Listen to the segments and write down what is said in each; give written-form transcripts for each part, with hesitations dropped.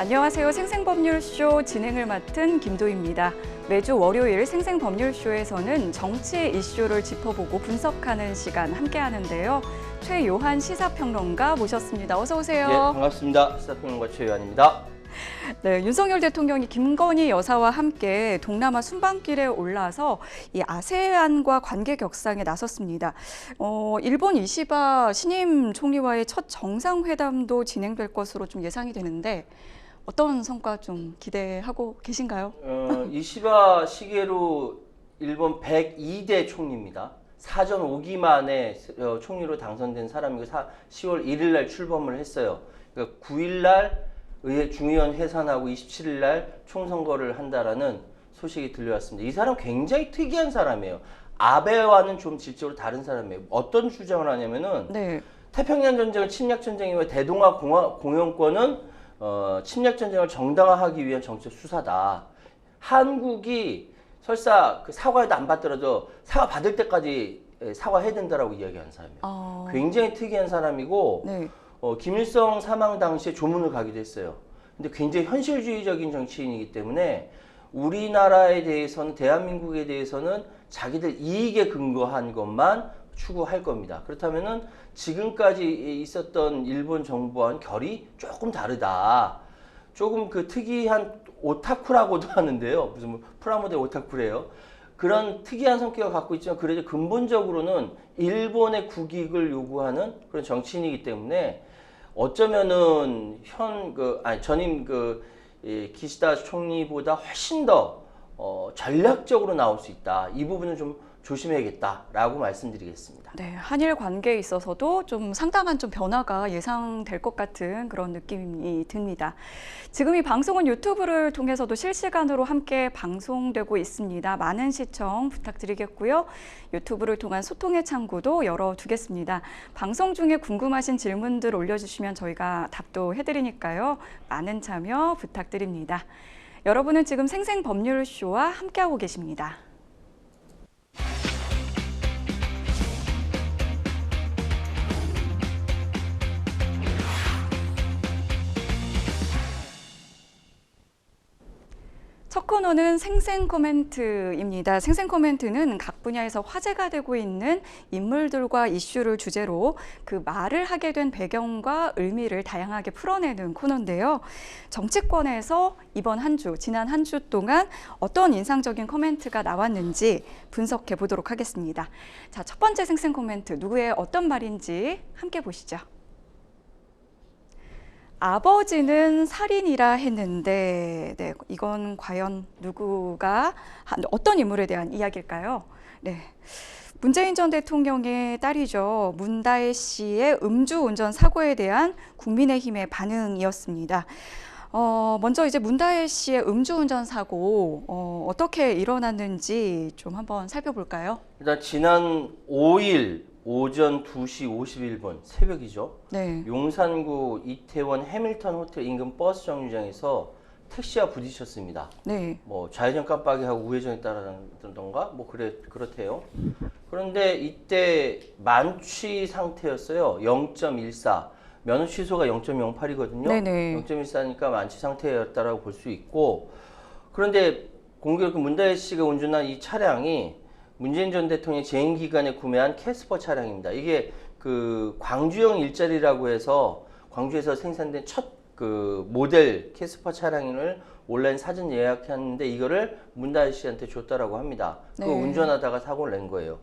안녕하세요. 생생법률쇼 진행을 맡은 김도희입니다. 매주 월요일 생생법률쇼에서는 정치 이슈를 짚어보고 분석하는 시간 함께 하는데요. 최요한 시사평론가 모셨습니다. 어서 오세요. 네, 반갑습니다. 시사평론가 최요한입니다. 네, 윤석열 대통령이 김건희 여사와 함께 동남아 순방길에 올라서 이 아세안과 관계 격상에 나섰습니다. 일본 이시바 신임 총리와의 첫 정상회담도 진행될 것으로 좀 예상이 되는데 어떤 성과 좀 기대하고 계신가요? 이시바 시게루 일본 102대 총리입니다. 사전 5기 만에 총리로 당선된 사람이고 10월 1일 날 출범을 했어요. 그러니까 9일 날 의회 중의원 해산하고 27일 날 총선거를 한다라는 소식이 들려왔습니다. 이 사람 굉장히 특이한 사람이에요. 아베와는 좀 질적으로 다른 사람이에요. 어떤 주장을 하냐면은 네. 태평양 전쟁은 침략 전쟁이며 대동아 공영권은 침략 전쟁을 정당화하기 위한 정치적 수사다. 한국이 설사 그 사과에도 안 받더라도 사과 받을 때까지 사과해야 된다라고 이야기하는 사람이에요. 굉장히 특이한 사람이고 네. 김일성 사망 당시에 조문을 가기도 했어요. 근데 굉장히 현실주의적인 정치인이기 때문에 우리나라에 대해서는 대한민국에 대해서는 자기들 이익에 근거한 것만 추구할 겁니다. 그렇다면은 지금까지 있었던 일본 정부와는 결이 조금 다르다. 조금 그 특이한 오타쿠라고도 하는데요. 무슨 뭐 프라모델 오타쿠래요. 그런 특이한 성격을 갖고 있지만 그래도 근본적으로는 일본의 국익을 요구하는 그런 정치인이기 때문에 어쩌면은 전임 기시다 총리보다 훨씬 더 전략적으로 나올 수 있다. 이 부분은 좀 조심해야겠다라고 말씀드리겠습니다. 네, 한일 관계에 있어서도 좀 상당한 좀 변화가 예상될 것 같은 그런 느낌이 듭니다. 지금 이 방송은 유튜브를 통해서도 실시간으로 함께 방송되고 있습니다. 많은 시청 부탁드리겠고요. 유튜브를 통한 소통의 창구도 열어두겠습니다. 방송 중에 궁금하신 질문들 올려주시면 저희가 답도 해드리니까요. 많은 참여 부탁드립니다. 여러분은 지금 생생법률쇼와 함께하고 계십니다. 첫 코너는 생생 코멘트입니다. 생생 코멘트는 각 분야에서 화제가 되고 있는 인물들과 이슈를 주제로 그 말을 하게 된 배경과 의미를 다양하게 풀어내는 코너인데요. 정치권에서 지난 한 주 동안 어떤 인상적인 코멘트가 나왔는지 분석해 보도록 하겠습니다. 자, 첫 번째 생생 코멘트, 누구의 어떤 말인지 함께 보시죠. 아버지는 살인이라 했는데, 네, 이건 과연 누구가 어떤 인물에 대한 이야기일까요? 네, 문재인 전 대통령의 딸이죠. 문다혜 씨의 음주운전 사고에 대한 국민의힘의 반응이었습니다. 먼저 이제 문다혜 씨의 음주운전 사고 어떻게 일어났는지 좀 한번 살펴볼까요? 일단 지난 5일 오전 2시 51분 새벽이죠. 네. 용산구 이태원 해밀턴 호텔 인근 버스 정류장에서 택시와 부딪혔습니다. 네. 뭐 좌회전 깜빡이하고 우회전에 따라던가 뭐 그렇대요. 그런데 이때 만취 상태였어요. 0.14. 면허 취소가 0.08이거든요. 네네. 0.14니까 만취 상태였다라고 볼 수 있고, 그런데 공교롭게 문다혜 씨가 운전한 이 차량이 문재인 전 대통령이 재임 기간에 구매한 캐스퍼 차량입니다. 이게 그 광주형 일자리라고 해서 광주에서 생산된 첫 그 모델 캐스퍼 차량을 온라인 사전 예약했는데 이거를 문다혜 씨한테 줬다라고 합니다. 네. 그거 운전하다가 사고를 낸 거예요.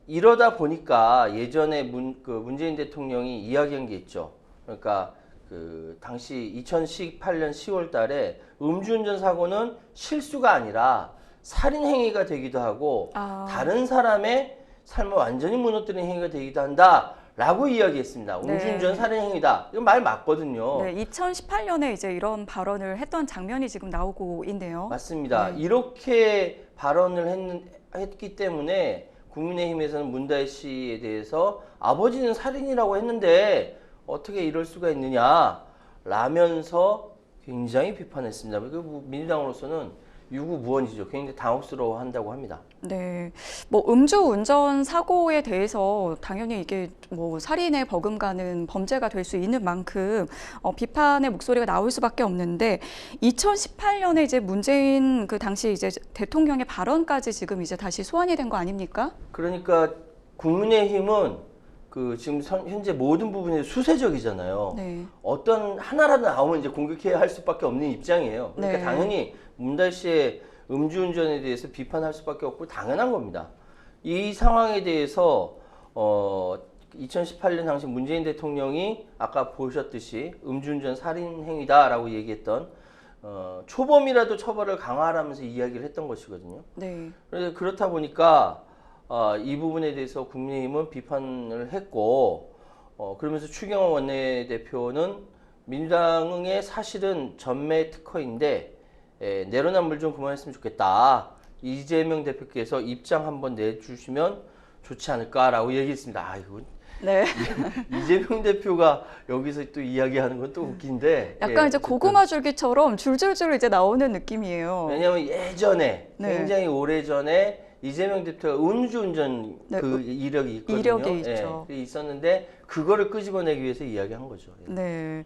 이러다 보니까 예전에 문재인 대통령이 이야기한 게 있죠. 그러니까 그 당시 2018년 10월 달에 음주운전 사고는 실수가 아니라 살인 행위가 되기도 하고 다른 사람의 삶을 완전히 무너뜨리는 행위가 되기도 한다라고 이야기했습니다. 음주운전 살인 행위다. 이건 말 맞거든요. 네, 2018년에 이제 이런 발언을 했던 장면이 지금 나오고 있네요. 맞습니다. 네. 이렇게 발언을 했기 때문에 국민의힘에서는 문다혜 씨에 대해서 아버지는 살인이라고 했는데 어떻게 이럴 수가 있느냐 라면서 굉장히 비판했습니다. 민주당으로서는 유구무원이죠. 굉장히 당혹스러워한다고 합니다. 네, 뭐 음주운전 사고에 대해서 당연히 이게 뭐 살인에 버금가는 범죄가 될 수 있는 만큼 비판의 목소리가 나올 수밖에 없는데 2018년에 이제 문재인 그 당시 이제 대통령의 발언까지 지금 이제 다시 소환이 된 거 아닙니까? 그러니까 국민의힘은 그 지금 현재 모든 부분이 수세적이잖아요. 네. 어떤 하나라도 나오면 이제 공격해야 할 수밖에 없는 입장이에요. 그러니까 네. 당연히 문달 씨의 음주운전에 대해서 비판할 수밖에 없고 당연한 겁니다. 이 상황에 대해서 2018년 당시 문재인 대통령이 아까 보셨듯이 음주운전 살인 행위다라고 얘기했던 초범이라도 처벌을 강화하라면서 이야기를 했던 것이거든요. 네. 그래서 그렇다 보니까 이 부분에 대해서 국민의힘은 비판을 했고 그러면서 추경호 원내대표는 민주당의 사실은 전매 특허인데 내로남 물 좀 그만했으면 좋겠다. 이재명 대표께서 입장 한번 내주시면 좋지 않을까라고 얘기했습니다. 아, 이거 네. 이재명 대표가 여기서 또 이야기하는 건 또 웃긴데. 약간 이제 어쨌든. 고구마 줄기처럼 줄줄줄 이제 나오는 느낌이에요. 왜냐하면 예전에 네. 굉장히 오래전에 이재명 대표가 음주운전 네, 그 이력이 있거든요. 이력이 있죠. 그게 있었는데 그거를 끄집어내기 위해서 이야기한 거죠. 예. 네.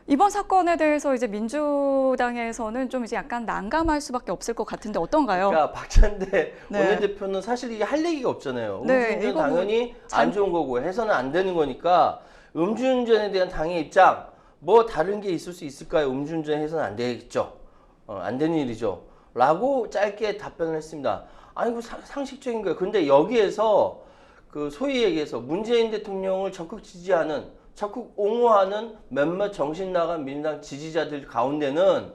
이번 사건에 대해서 이제 민주당에서는 좀 이제 약간 난감할 수밖에 없을 것 같은데 어떤가요? 그러니까 박찬대 네. 원내대표는 사실 이게 할 얘기가 없잖아요. 네, 음주운전 이거 뭐 당연히 잘- 안 좋은 거고 해서는 안 되는 거니까 음주운전에 대한 당의 입장 뭐 다른 게 있을 수 있을까요? 음주운전 해서는 안 되겠죠. 안 되는 일이죠. 라고 짧게 답변을 했습니다. 아니 그 상식적인 거예요. 근데 여기에서 그 소위 얘기해서 문재인 대통령을 적극 지지하는 적극 옹호하는 몇몇 정신 나간 민주당 지지자들 가운데는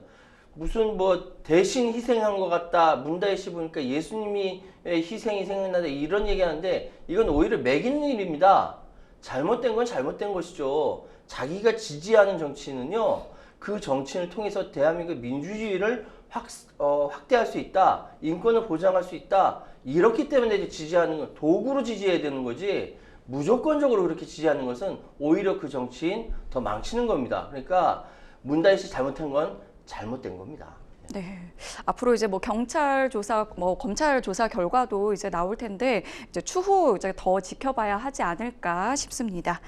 무슨 뭐 대신 희생한 것 같다. 문다혜 씨 보니까 예수님이 희생이 생각나다 이런 얘기하는데 이건 오히려 매기는 일입니다. 잘못된 건 잘못된 것이죠. 자기가 지지하는 정치인은요. 그 정치인을 통해서 대한민국 민주주의를 확대할 수 있다. 인권을 보장할 수 있다. 이렇기 때문에 이제 지지하는 건 도구로 지지해야 되는 거지. 무조건적으로 그렇게 지지하는 것은 오히려 그 정치인 더 망치는 겁니다. 그러니까 문다혜 씨 잘못한 건 잘못된 겁니다. 네. 앞으로 이제 뭐 경찰 조사, 뭐 검찰 조사 결과도 이제 나올 텐데 이제 추후 이제 더 지켜봐야 하지 않을까 싶습니다.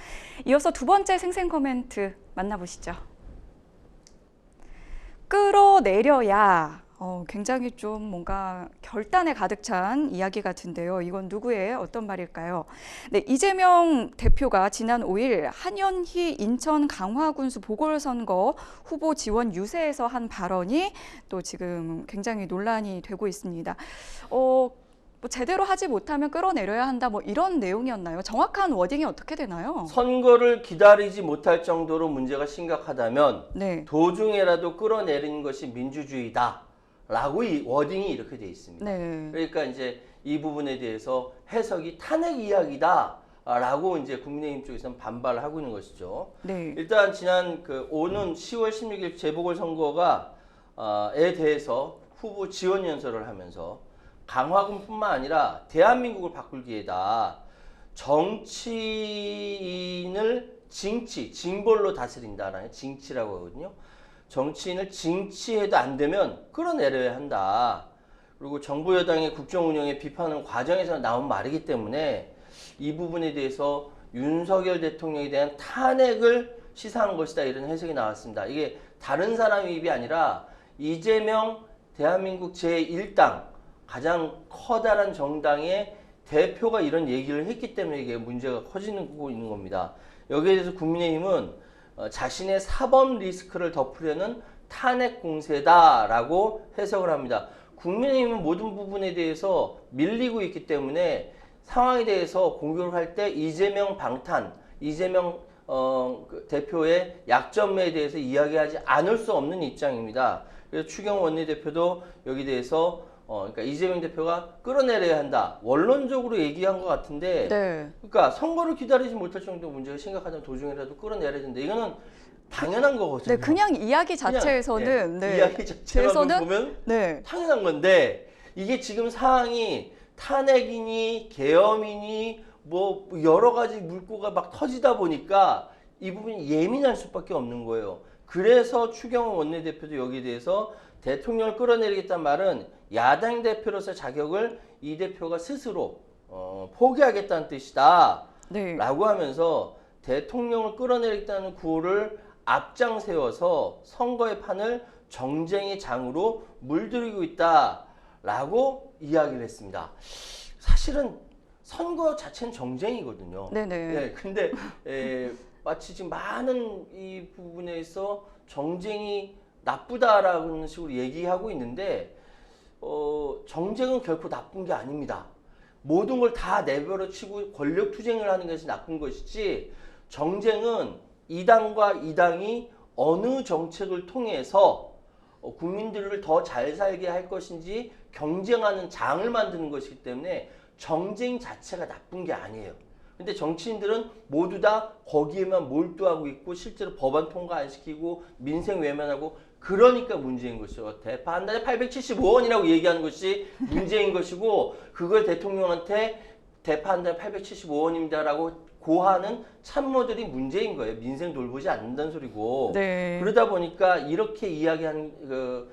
이어서 두 번째 생생 코멘트 만나보시죠. 끌어내려야. 굉장히 좀 뭔가 결단에 가득 찬 이야기 같은데요. 이건 누구의 어떤 말일까요? 네, 이재명 대표가 지난 5일 한현희 인천 강화군수 보궐선거 후보 지원 유세에서 한 발언이 또 지금 굉장히 논란이 되고 있습니다. 뭐 제대로 하지 못하면 끌어내려야 한다 뭐 이런 내용이었나요? 정확한 워딩이 어떻게 되나요? 선거를 기다리지 못할 정도로 문제가 심각하다면 네. 도중에라도 끌어내리는 것이 민주주의다. 라고 이 워딩이 이렇게 돼 있습니다. 네. 그러니까 이제 이 부분에 대해서 해석이 탄핵 이야기다. 라고 이제 국민의힘 쪽에서는 반발을 하고 있는 것이죠. 네. 일단 지난 오는 10월 16일 재보궐선거가 에 대해서 후보 지원 연설을 하면서 강화군뿐만 아니라 대한민국을 바꿀 기회다. 정치인을 징벌로 다스린다라는 징치라고 하거든요. 정치인을 징치해도 안 되면 끌어내려야 한다. 그리고 정부 여당의 국정 운영의 비판은 과정에서 나온 말이기 때문에 이 부분에 대해서 윤석열 대통령에 대한 탄핵을 시사한 것이다. 이런 해석이 나왔습니다. 이게 다른 사람 입이 아니라 이재명 대한민국 제1당 가장 커다란 정당의 대표가 이런 얘기를 했기 때문에 이게 문제가 커지고 있는 겁니다. 여기에 대해서 국민의힘은 자신의 사법 리스크를 덮으려는 탄핵 공세다라고 해석을 합니다. 국민의힘은 모든 부분에 대해서 밀리고 있기 때문에 상황에 대해서 공격을 할 때 이재명 방탄, 이재명 대표의 약점에 대해서 이야기하지 않을 수 없는 입장입니다. 그래서 추경호 원내대표도 여기 대해서 그러니까 이재명 대표가 끌어내려야 한다. 원론적으로 얘기한 것 같은데, 네. 그러니까 선거를 기다리지 못할 정도 문제가 심각하다면 도중이라도 끌어내려야 된다. 이거는 당연한 거거든요. 네, 그냥 이야기 그냥, 자체에서는 예, 네. 이야기 자체로만 제에서는- 보면 네. 당연한 건데 이게 지금 상황이 탄핵이니 계엄이니 뭐 여러 가지 물꼬가 막 터지다 보니까 이 부분이 예민할 수밖에 없는 거예요. 그래서 추경호 원내대표도 여기에 대해서 대통령을 끌어내리겠다는 말은 야당 대표로서 자격을 이 대표가 스스로 포기하겠다는 뜻이다. 네. 라고 하면서 대통령을 끌어내리겠다는 구호를 앞장 세워서 선거의 판을 정쟁의 장으로 물들이고 있다라고 이야기를 했습니다. 사실은 선거 자체는 정쟁이거든요. 네네. 네, 근데 마치 지금 많은 이 부분에서 정쟁이 나쁘다라는 식으로 얘기하고 있는데 정쟁은 결코 나쁜 게 아닙니다. 모든 걸 다 내버려 치고 권력 투쟁을 하는 것이 나쁜 것이지, 정쟁은 이 당과 이 당이 어느 정책을 통해서 국민들을 더 잘 살게 할 것인지 경쟁하는 장을 만드는 것이기 때문에 정쟁 자체가 나쁜 게 아니에요. 근데 정치인들은 모두 다 거기에만 몰두하고 있고 실제로 법안 통과 안 시키고 민생 외면하고, 그러니까 문제인 것이죠. 대파 한 달에 875원이라고 얘기하는 것이 문제인 것이고, 그걸 대통령한테 대파 한 달에 875원입니다라고 고하는 참모들이 문제인 거예요. 민생 돌보지 않는다는 소리고. 네. 그러다 보니까 이렇게 이야기하는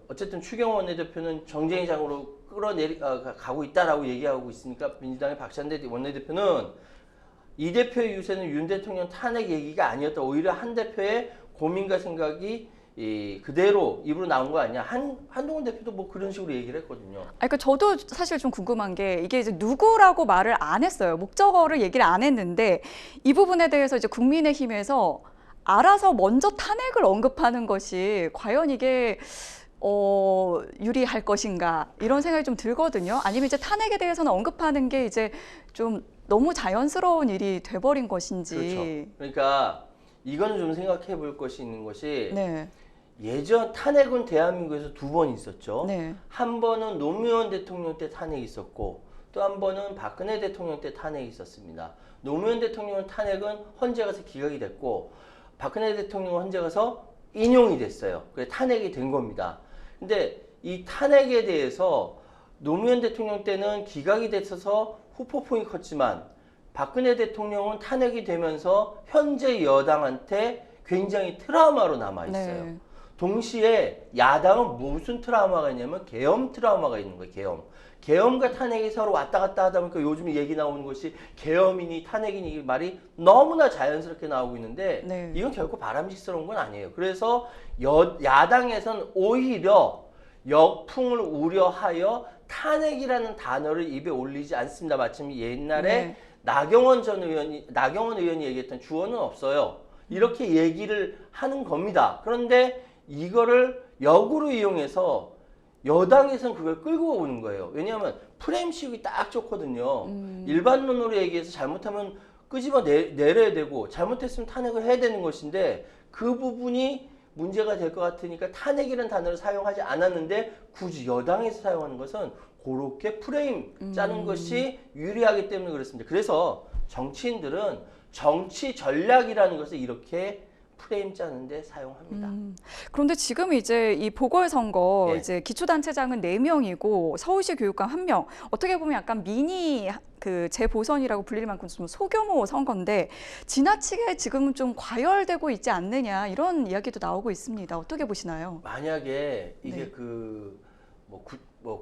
어쨌든 추경호 원내대표는 정쟁의 장으로 가고 있다라고 얘기하고 있으니까, 민주당의 박찬대 원내대표는 이 대표의 유세는 윤 대통령 탄핵 얘기가 아니었다. 오히려 한 대표의 고민과 생각이 그대로 입으로 나온 거 아니야. 한동훈 대표도 뭐 그런 식으로 얘기를 했거든요. 그러니까 저도 사실 좀 궁금한 게, 이게 이제 누구라고 말을 안 했어요. 목적어를 얘기를 안 했는데, 이 부분에 대해서 이제 국민의힘에서 알아서 먼저 탄핵을 언급하는 것이 과연 이게 유리할 것인가, 이런 생각이 좀 들거든요. 아니면 이제 탄핵에 대해서는 언급하는 게 이제 좀 너무 자연스러운 일이 돼버린 것인지. 그렇죠. 그러니까 이거는 좀 생각해 볼 것이 있는 것이, 네. 예전 탄핵은 대한민국에서 두 번 있었죠. 네. 한 번은 노무현 대통령 때 탄핵이 있었고, 또 한 번은 박근혜 대통령 때 탄핵이 있었습니다. 노무현 대통령 탄핵은 헌재 가서 기각이 됐고, 박근혜 대통령은 헌재 가서 인용이 됐어요. 그래서 탄핵이 된 겁니다. 근데 이 탄핵에 대해서 노무현 대통령 때는 기각이 됐어서 후폭풍이 컸지만, 박근혜 대통령은 탄핵이 되면서 현재 여당한테 굉장히 트라우마로 남아있어요. 네. 동시에 야당은 무슨 트라우마가 있냐면 계엄 트라우마가 있는 거예요. 계엄과 탄핵이 서로 왔다 갔다 하다 보니까 요즘 얘기 나오는 것이 계엄이니 탄핵이니, 이 말이 너무나 자연스럽게 나오고 있는데, 네. 이건 결코 바람직스러운 건 아니에요. 그래서 야당에서는 오히려 역풍을 우려하여 탄핵이라는 단어를 입에 올리지 않습니다. 마침 옛날에 네. 나경원 의원이 얘기했던 주어는 없어요. 이렇게 얘기를 하는 겁니다. 그런데 이거를 역으로 이용해서 여당에서는 그걸 끌고 오는 거예요. 왜냐하면 프레임 씌우기 딱 좋거든요. 일반론으로 얘기해서 잘못하면 끄집어 내려야 되고, 잘못했으면 탄핵을 해야 되는 것인데, 그 부분이 문제가 될 것 같으니까 탄핵이라는 단어를 사용하지 않았는데, 굳이 여당에서 사용하는 것은 그렇게 프레임 짜는 것이 유리하기 때문에 그렇습니다. 그래서 정치인들은 정치 전략이라는 것을 이렇게 프레임 짜는데 사용합니다. 그런데 지금 이제 이 보궐선거, 예. 이제 기초단체장은 4명이고 서울시 교육감 1명, 어떻게 보면 약간 미니 그 재보선이라고 불릴 만큼 좀 소규모 선거인데, 지나치게 지금은 좀 과열되고 있지 않느냐, 이런 이야기도 나오고 있습니다. 어떻게 보시나요? 만약에 이게 네.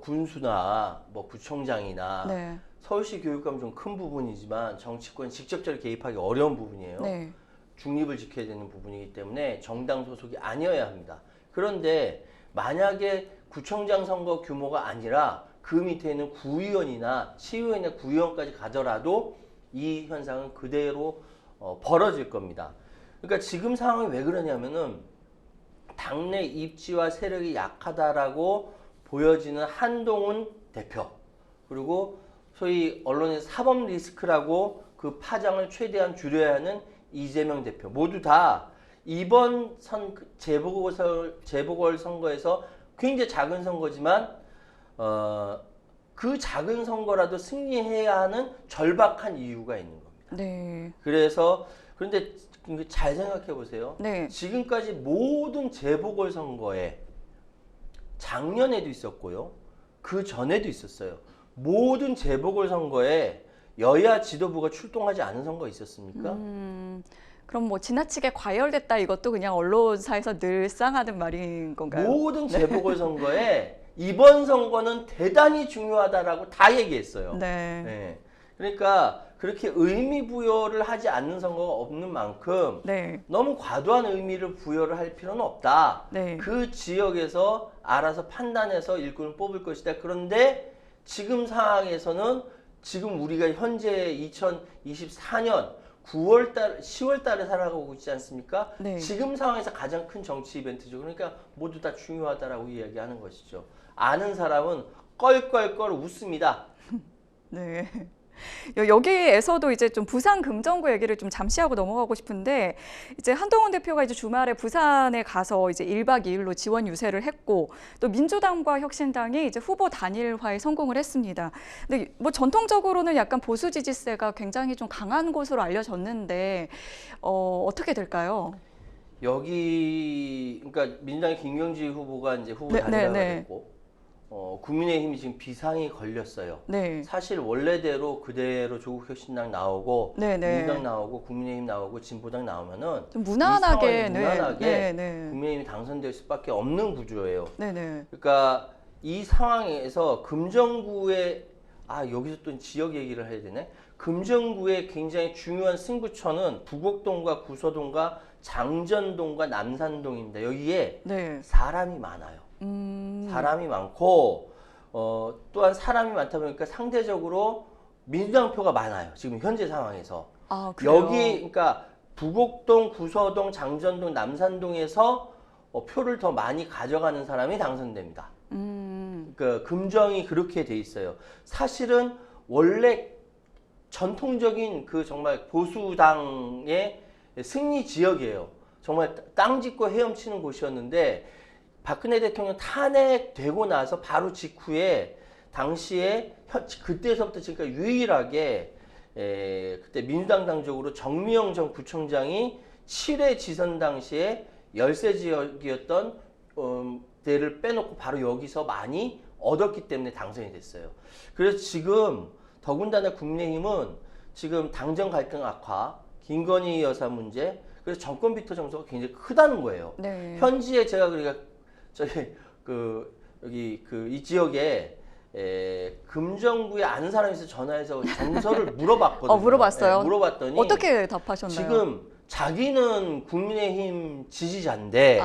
군수나 구청장이나 네. 서울시 교육감 좀 큰 부분이지만 정치권 직접적으로 개입하기 어려운 부분이에요. 네. 중립을 지켜야 되는 부분이기 때문에 정당 소속이 아니어야 합니다. 그런데 만약에 구청장 선거 규모가 아니라 그 밑에 있는 구의원이나 시의원이나 구의원까지 가더라도 이 현상은 그대로 벌어질 겁니다. 그러니까 지금 상황이 왜 그러냐면은, 당내 입지와 세력이 약하다라고 보여지는 한동훈 대표, 그리고 소위 언론에서 사법 리스크라고 그 파장을 최대한 줄여야 하는 이재명 대표, 모두 다 이번 재보궐선거에서 굉장히 작은 선거지만 그 작은 선거라도 승리해야 하는 절박한 이유가 있는 겁니다. 네. 그런데 잘 생각해 보세요. 네. 지금까지 모든 재보궐선거에, 작년에도 있었고요, 그 전에도 있었어요. 모든 재보궐선거에 여야 지도부가 출동하지 않은 선거 있었습니까? 그럼 뭐 지나치게 과열됐다 이것도 그냥 언론사에서 늘상 하는 말인 건가요? 모든 재보궐선거에 이번 선거는 대단히 중요하다라고 다 얘기했어요. 네. 네. 그러니까 그렇게 의미 부여를 하지 않는 선거가 없는 만큼 네. 너무 과도한 의미를 부여를 할 필요는 없다. 네. 그 지역에서 알아서 판단해서 일꾼을 뽑을 것이다. 그런데 지금 상황에서는 지금 우리가 현재 2024년 9월달, 10월달에 살아가고 있지 않습니까? 네. 지금 상황에서 가장 큰 정치 이벤트죠. 그러니까 모두 다 중요하다라고 이야기하는 것이죠. 아는 사람은 껄껄껄 웃습니다. 네. 여기에서도 이제 좀 부산 금정구 얘기를 좀 잠시 하고 넘어가고 싶은데 이제 한동훈 대표가 이제 주말에 부산에 가서 이제 1박 2일로 지원 유세를 했고 또 민주당과 혁신당이 이제 후보 단일화에 성공을 했습니다. 근데 뭐 전통적으로는 약간 보수 지지세가 굉장히 좀 강한 곳으로 알려졌는데 어떻게 될까요? 여기 그러니까 민주당의 김경지 후보가 이제 후보 네, 단일화가 네, 네. 됐고 국민의힘이 지금 비상이 걸렸어요. 네. 사실 원래대로 그대로 조국혁신당 나오고 네, 네. 민주당 나오고 국민의힘 나오고 진보당 나오면은 좀 무난하게, 이 상황이 무난하게 네, 네. 국민의힘이 당선될 수밖에 없는 구조예요. 네, 네. 그러니까 이 상황에서 금정구의 여기서 또 지역 얘기를 해야 되네. 금정구의 굉장히 중요한 승부처는 부곡동과 구서동과 장전동과 남산동입니다. 여기에 네. 사람이 많아요. 사람이 많고 또한 사람이 많다 보니까 상대적으로 민주당 표가 많아요. 지금 현재 상황에서. 아, 그래요? 여기 그러니까 부곡동, 구서동, 장전동, 남산동에서 표를 더 많이 가져가는 사람이 당선됩니다. 그 금정이 그렇게 돼 있어요. 사실은 원래 전통적인 그 정말 보수당의 승리 지역이에요. 정말 땅 짓고 헤엄치는 곳이었는데 박근혜 대통령 탄핵되고 나서 바로 직후에 당시에 그때서부터 지금까지 유일하게 그때 민주당 당적으로 정미영 전 구청장이 7회 지선 당시에 열세 지역이었던 데를 빼놓고 바로 여기서 많이 얻었기 때문에 당선이 됐어요. 그래서 지금 더군다나 국민의힘은 지금 당정 갈등 악화, 김건희 여사 문제, 그래서 정권 비토 정서가 굉장히 크다는 거예요. 네. 현지에 제가 그러니까 여기 이 지역에 금정구에 아는 사람이 있어 전화해서 정서를 물어봤거든요. 물어봤어요? 물어봤더니 어떻게 답하셨나요? 지금 자기는 국민의힘 지지자인데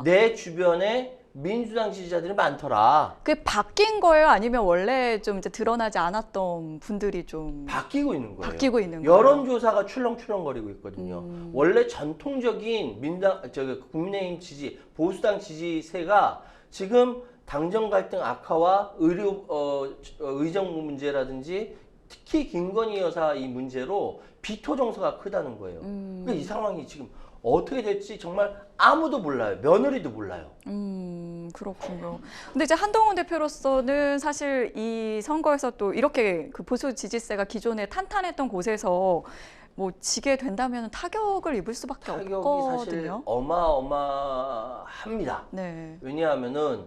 내 주변에 민주당 지지자들이 많더라. 그게 바뀐 거예요? 아니면 원래 좀 이제 드러나지 않았던 분들이 좀 바뀌고 있는 거예요. 바뀌고 있는 거예요? 여론조사가 출렁출렁거리고 있거든요. 원래 전통적인 국민의힘 지지, 보수당 지지세가 지금 당정 갈등 악화와 의정 문제라든지 특히 김건희 여사 이 문제로 비토 정서가 크다는 거예요. 그러니까 이 상황이 지금 어떻게 될지 정말 아무도 몰라요. 며느리도 몰라요. 그렇군요. 근데 이제 한동훈 대표로서는 사실 이 선거에서 또 이렇게 그 보수 지지세가 기존에 탄탄했던 곳에서 뭐 지게 된다면 타격을 입을 수밖에 타격이 없거든요. 사실 어마어마합니다. 네. 왜냐하면은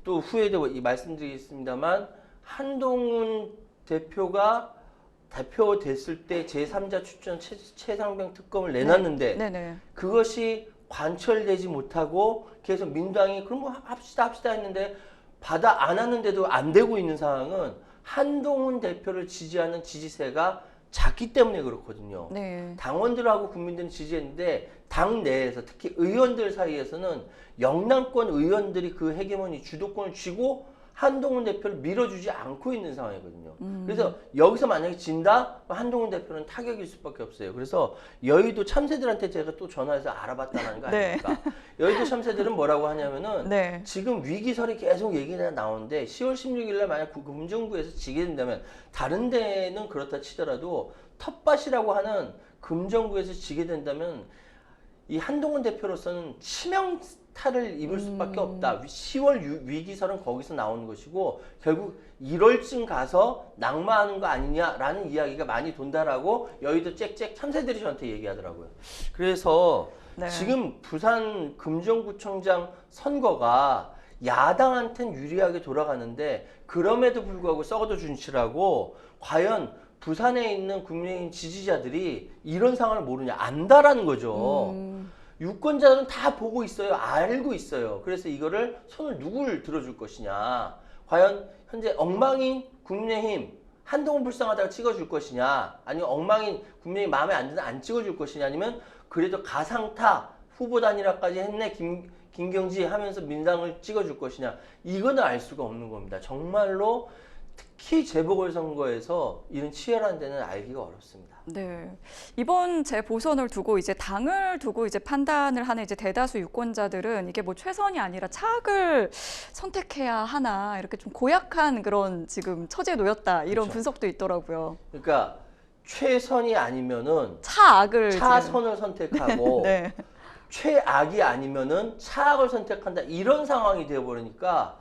또 후에도 말씀드리겠습니다만 한동훈 대표가 대표됐을 때 제3자 추천 최상병 특검을 내놨는데 네네. 그것이 관철되지 못하고 계속 민주당이 그럼 뭐 합시다 했는데 받아 안 하는데도 안 되고 있는 상황은 한동훈 대표를 지지하는 지지세가 작기 때문에 그렇거든요. 네. 당원들하고 국민들은 지지했는데 당 내에서 특히 의원들 사이에서는 영남권 의원들이 그 헤게모니 주도권을 쥐고 한동훈 대표를 밀어주지 않고 있는 상황이거든요. 그래서 여기서 만약에 진다? 한동훈 대표는 타격일 수밖에 없어요. 그래서 여의도 참새들한테 제가 또 전화해서 알아봤다는 거 아닙니까? 네. 여의도 참새들은 뭐라고 하냐면은 네. 지금 위기설이 계속 얘기가 나오는데 10월 16일 날 만약 금정구에서 지게 된다면 다른 데는 그렇다 치더라도 텃밭이라고 하는 금정구에서 지게 된다면 이 한동훈 대표로서는 치명타를 입을 수밖에 없다. 10월 위기설은 거기서 나오는 것이고 결국 1월쯤 가서 낙마하는 거 아니냐라는 이야기가 많이 돈다라고 여의도 짹짹 참새들이 저한테 얘기하더라고요. 그래서 네. 지금 부산 금정구청장 선거가 야당한테는 유리하게 돌아가는데 그럼에도 불구하고 썩어도 준치라고 과연 부산에 있는 국민의힘 지지자들이 이런 상황을 모르냐? 안다라는 거죠. 유권자들은 다 보고 있어요. 알고 있어요. 그래서 이거를 손을 누굴 들어줄 것이냐. 과연 현재 엉망인 국민의힘 한동훈 불쌍하다가 찍어줄 것이냐. 아니면 엉망인 국민의힘 마음에 안 드는 안 찍어줄 것이냐. 아니면 그래도 가상타 후보 단일화까지 했네. 김경지 하면서 민당을 찍어줄 것이냐. 이거는 알 수가 없는 겁니다. 정말로 특히 재보궐선거에서 이런 치열한 데는 알기가 어렵습니다. 네. 이번 재보선을 두고 이제 당을 두고 이제 판단을 하는 이제 대다수 유권자들은 이게 뭐 최선이 아니라 차악을 선택해야 하나 이렇게 좀 고약한 그런 지금 처지에 놓였다 이런 그렇죠. 분석도 있더라고요. 그러니까 최선이 아니면은 차악을 차선을 선택하고 네. 최악이 아니면은 차악을 선택한다 이런 상황이 되어버리니까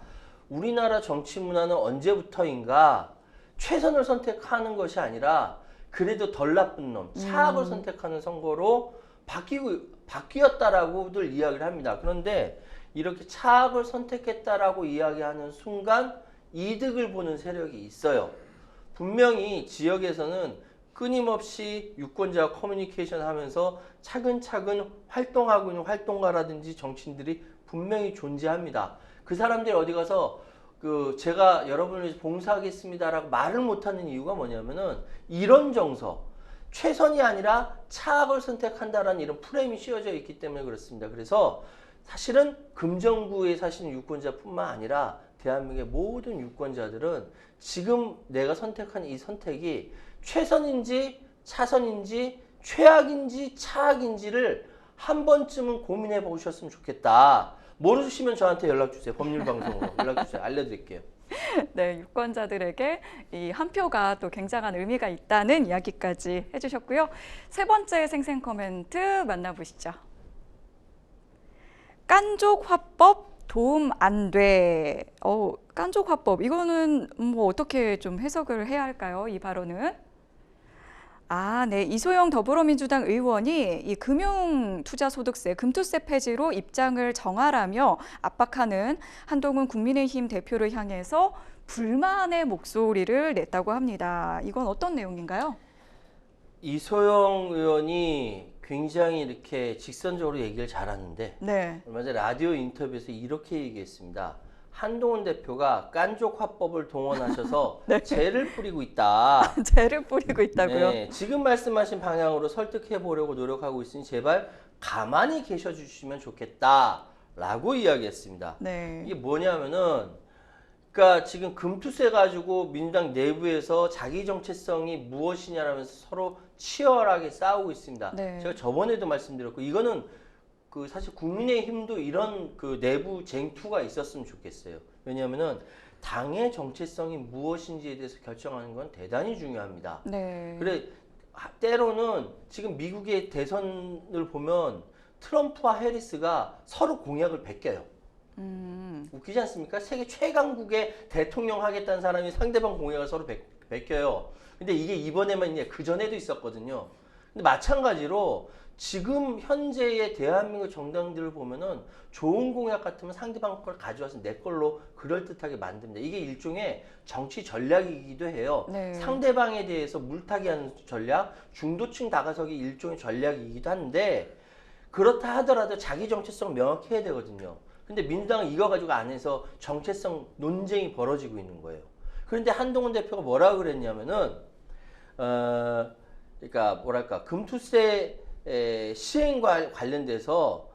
우리나라 정치 문화는 언제부터인가 최선을 선택하는 것이 아니라 그래도 덜 나쁜 놈 차악을 선택하는 선거로 바뀌었다라고들 이야기를 합니다. 그런데 이렇게 차악을 선택했다라고 이야기하는 순간 이득을 보는 세력이 있어요. 분명히 지역에서는 끊임없이 유권자와 커뮤니케이션 하면서 차근차근 활동하고 있는 활동가라든지 정치인들이 분명히 존재합니다. 그 사람들이 어디 가서 제가 여러분을 위해서 봉사하겠습니다라고 말을 못하는 이유가 뭐냐면은 이런 정서, 최선이 아니라 차악을 선택한다라는 이런 프레임이 씌워져 있기 때문에 그렇습니다. 그래서 사실은 금정구에 사시는 유권자뿐만 아니라 대한민국의 모든 유권자들은 지금 내가 선택한 이 선택이 최선인지 차선인지 최악인지 차악인지를 한 번쯤은 고민해 보셨으면 좋겠다. 모르시면 저한테 연락 주세요. 법률 방송으로 연락 주세요. 알려드릴게요. 네, 유권자들에게 이 한 표가 또 굉장한 의미가 있다는 이야기까지 해주셨고요. 세 번째 생생 코멘트 만나보시죠. 깐족 화법 도움 안 돼. 깐족 화법 이거는 뭐 어떻게 좀 해석을 해야 할까요? 이 발언은? 네. 이소영 더불어민주당 의원이 이 금융투자소득세, 금투세 폐지로 입장을 정하라며 압박하는 한동훈 국민의힘 대표를 향해서 불만의 목소리를 냈다고 합니다. 이건 어떤 내용인가요? 이소영 의원이 굉장히 이렇게 직선적으로 얘기를 잘하는데 네. 얼마 전에 라디오 인터뷰에서 이렇게 얘기했습니다. 한동훈 대표가 깐족 화법을 동원하셔서 네. 죄를 뿌리고 있다. 죄를 뿌리고 있다고요? 네, 지금 말씀하신 방향으로 설득해 보려고 노력하고 있으니 제발 가만히 계셔 주시면 좋겠다라고 이야기했습니다. 네. 이게 뭐냐면은 그러니까 지금 금투세 가지고 민주당 내부에서 자기 정체성이 무엇이냐라면서 서로 치열하게 싸우고 있습니다. 네. 제가 저번에도 말씀드렸고 이거는 사실 국민의힘도 이런 내부 쟁투가 있었으면 좋겠어요. 왜냐하면은 당의 정체성이 무엇인지에 대해서 결정하는 건 대단히 중요합니다. 네. 그래 때로는 지금 미국의 대선을 보면 트럼프와 해리스가 서로 공약을 베껴요. 웃기지 않습니까? 세계 최강국의 대통령 하겠다는 사람이 상대방 공약을 서로 베껴요. 근데 이게 이번에만 있냐? 그 전에도 있었거든요. 근데 마찬가지로 지금 현재의 대한민국 정당들을 보면은 좋은 공약 같으면 상대방 걸 가져와서 내 걸로 그럴듯하게 만듭니다. 이게 일종의 정치 전략이기도 해요. 네. 상대방에 대해서 물타기 하는 전략, 중도층 다가서기 일종의 전략이기도 한데 그렇다 하더라도 자기 정체성 명확히 해야 되거든요. 근데 민주당은 이거 가지고 안에서 정체성 논쟁이 벌어지고 있는 거예요. 그런데 한동훈 대표가 뭐라고 그랬냐면은 그러니까 뭐랄까 금투세 시행과 관련돼서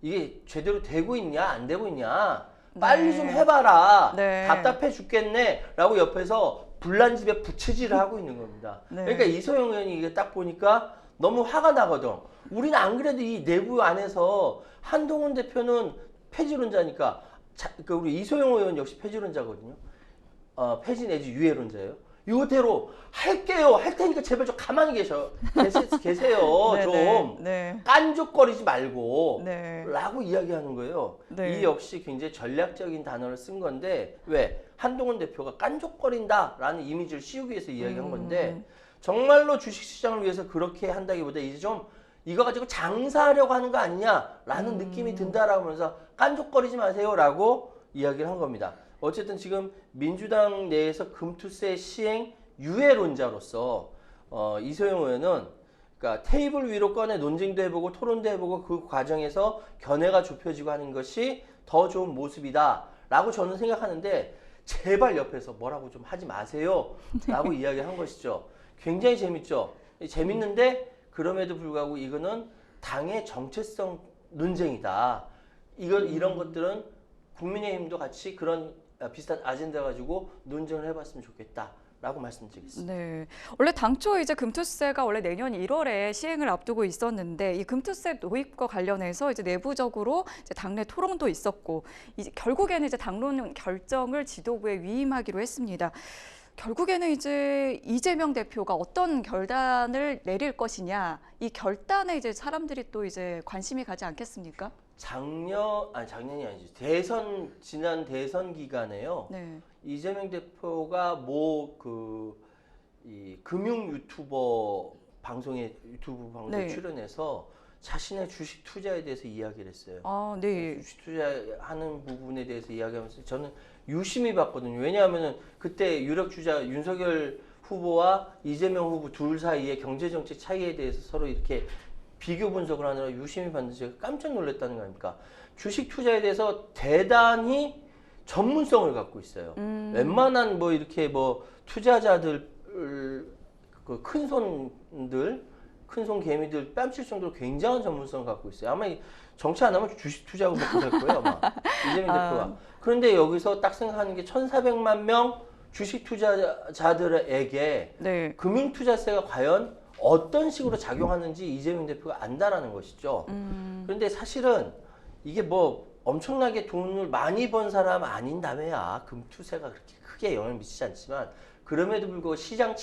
이게 제대로 되고 있냐 안 되고 있냐 빨리 네. 좀 해봐라. 네. 답답해 죽겠네 라고 옆에서 불난 집에 부채질을 하고 있는 겁니다. 네. 그러니까 이소영 의원이 이게 딱 보니까 너무 화가 나거든. 우리는 안 그래도 이 내부 안에서 한동훈 대표는 폐지론자니까 우리 이소영 의원 역시 폐지론자거든요. 폐지 내지 유예론자예요. 이거대로 할게요. 할 테니까 제발 좀 가만히 계세요. 네, 좀 네. 깐족거리지 말고 네. 라고 이야기하는 거예요. 네. 이 역시 굉장히 전략적인 단어를 쓴 건데 왜? 한동훈 대표가 깐족거린다라는 이미지를 씌우기 위해서 이야기한 건데 정말로 주식시장을 위해서 그렇게 한다기보다 이제 좀 이거 가지고 장사하려고 하는 거 아니냐라는 느낌이 든다라고 하면서 깐족거리지 마세요라고 이야기를 한 겁니다. 어쨌든 지금 민주당 내에서 금투세 시행 유해론자로서 이소영 의원은 그러니까 테이블 위로 꺼내 논쟁도 해보고 토론도 해보고 그 과정에서 견해가 좁혀지고 하는 것이 더 좋은 모습이다라고 저는 생각하는데 제발 옆에서 뭐라고 좀 하지 마세요라고 이야기한 것이죠. 굉장히 재밌죠. 재밌는데 그럼에도 불구하고 이거는 당의 정체성 논쟁이다. 이런 것들은 국민의힘도 같이 그런 비슷한 아젠다 가지고 논쟁을 해봤으면 좋겠다라고 말씀드리겠습니다. 네. 원래 당초 이제 금투세가 원래 내년 1월에 시행을 앞두고 있었는데 이 금투세 도입과 관련해서 이제 내부적으로 이제 당내 토론도 있었고 이제 결국에는 이제 당론 결정을 지도부에 위임하기로 했습니다. 결국에는 이제 이재명 대표가 어떤 결단을 내릴 것이냐 이 결단에 이제 사람들이 또 이제 관심이 가지 않겠습니까? 작년이 아니지. 지난 대선 기간에요. 네. 이재명 대표가 이 금융 유튜브 방송에 네. 출연해서 자신의 주식 투자에 대해서 이야기를 했어요. 아, 네. 주식 투자하는 부분에 대해서 이야기하면서 저는 유심히 봤거든요. 왜냐하면은 그때 유력 주자 윤석열 후보와 이재명 후보 둘 사이의 경제 정책 차이에 대해서 서로 이렇게 비교 분석을 하느라 유심히 봤는데 제가 깜짝 놀랐다는 거 아닙니까? 주식 투자에 대해서 대단히 전문성을 갖고 있어요. 웬만한 이렇게 투자자들 그 큰손 개미들 뺨칠 정도로 굉장한 전문성을 갖고 있어요. 아마 정치 안 하면 주식 투자하고 먹고 살 거예요, 아마. 이재명 대표가. 그런데 여기서 딱 생각하는 게 1,400만 명 주식 투자자들에게 네. 금융투자세가 과연 어떤 식으로 작용하는지 이재명 대표가 안다라는 것이죠. 그런데 사실은 이게 엄청나게 돈을 많이 번 사람 아닌다며야 금투세가 그렇게 크게 영향을 미치지 않지만 그럼에도 불구하고 시장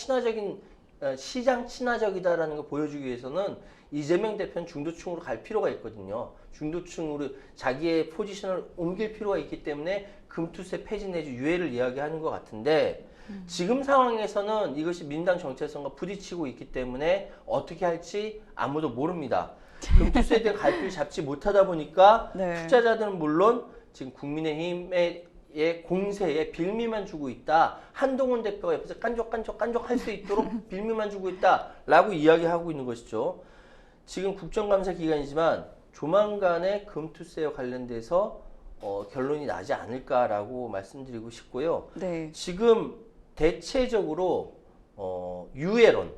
친화적이다라는 걸 보여주기 위해서는 이재명 대표는 중도층으로 갈 필요가 있거든요. 중도층으로 자기의 포지션을 옮길 필요가 있기 때문에 금투세 폐지 내지 유예를 이야기하는 것 같은데 지금 상황에서는 이것이 민주당 정체성과 부딪히고 있기 때문에 어떻게 할지 아무도 모릅니다. 금투세에 대한 갈피를 잡지 못하다 보니까 네. 투자자들은 물론 지금 국민의힘의 공세에 빌미만 주고 있다. 한동훈 대표가 옆에서 깐족깐족 할 수 있도록 빌미만 주고 있다라고 이야기하고 있는 것이죠. 지금 국정감사 기간이지만 조만간에 금투세와 관련돼서 결론이 나지 않을까라고 말씀드리고 싶고요. 네. 지금 대체적으로 유예론,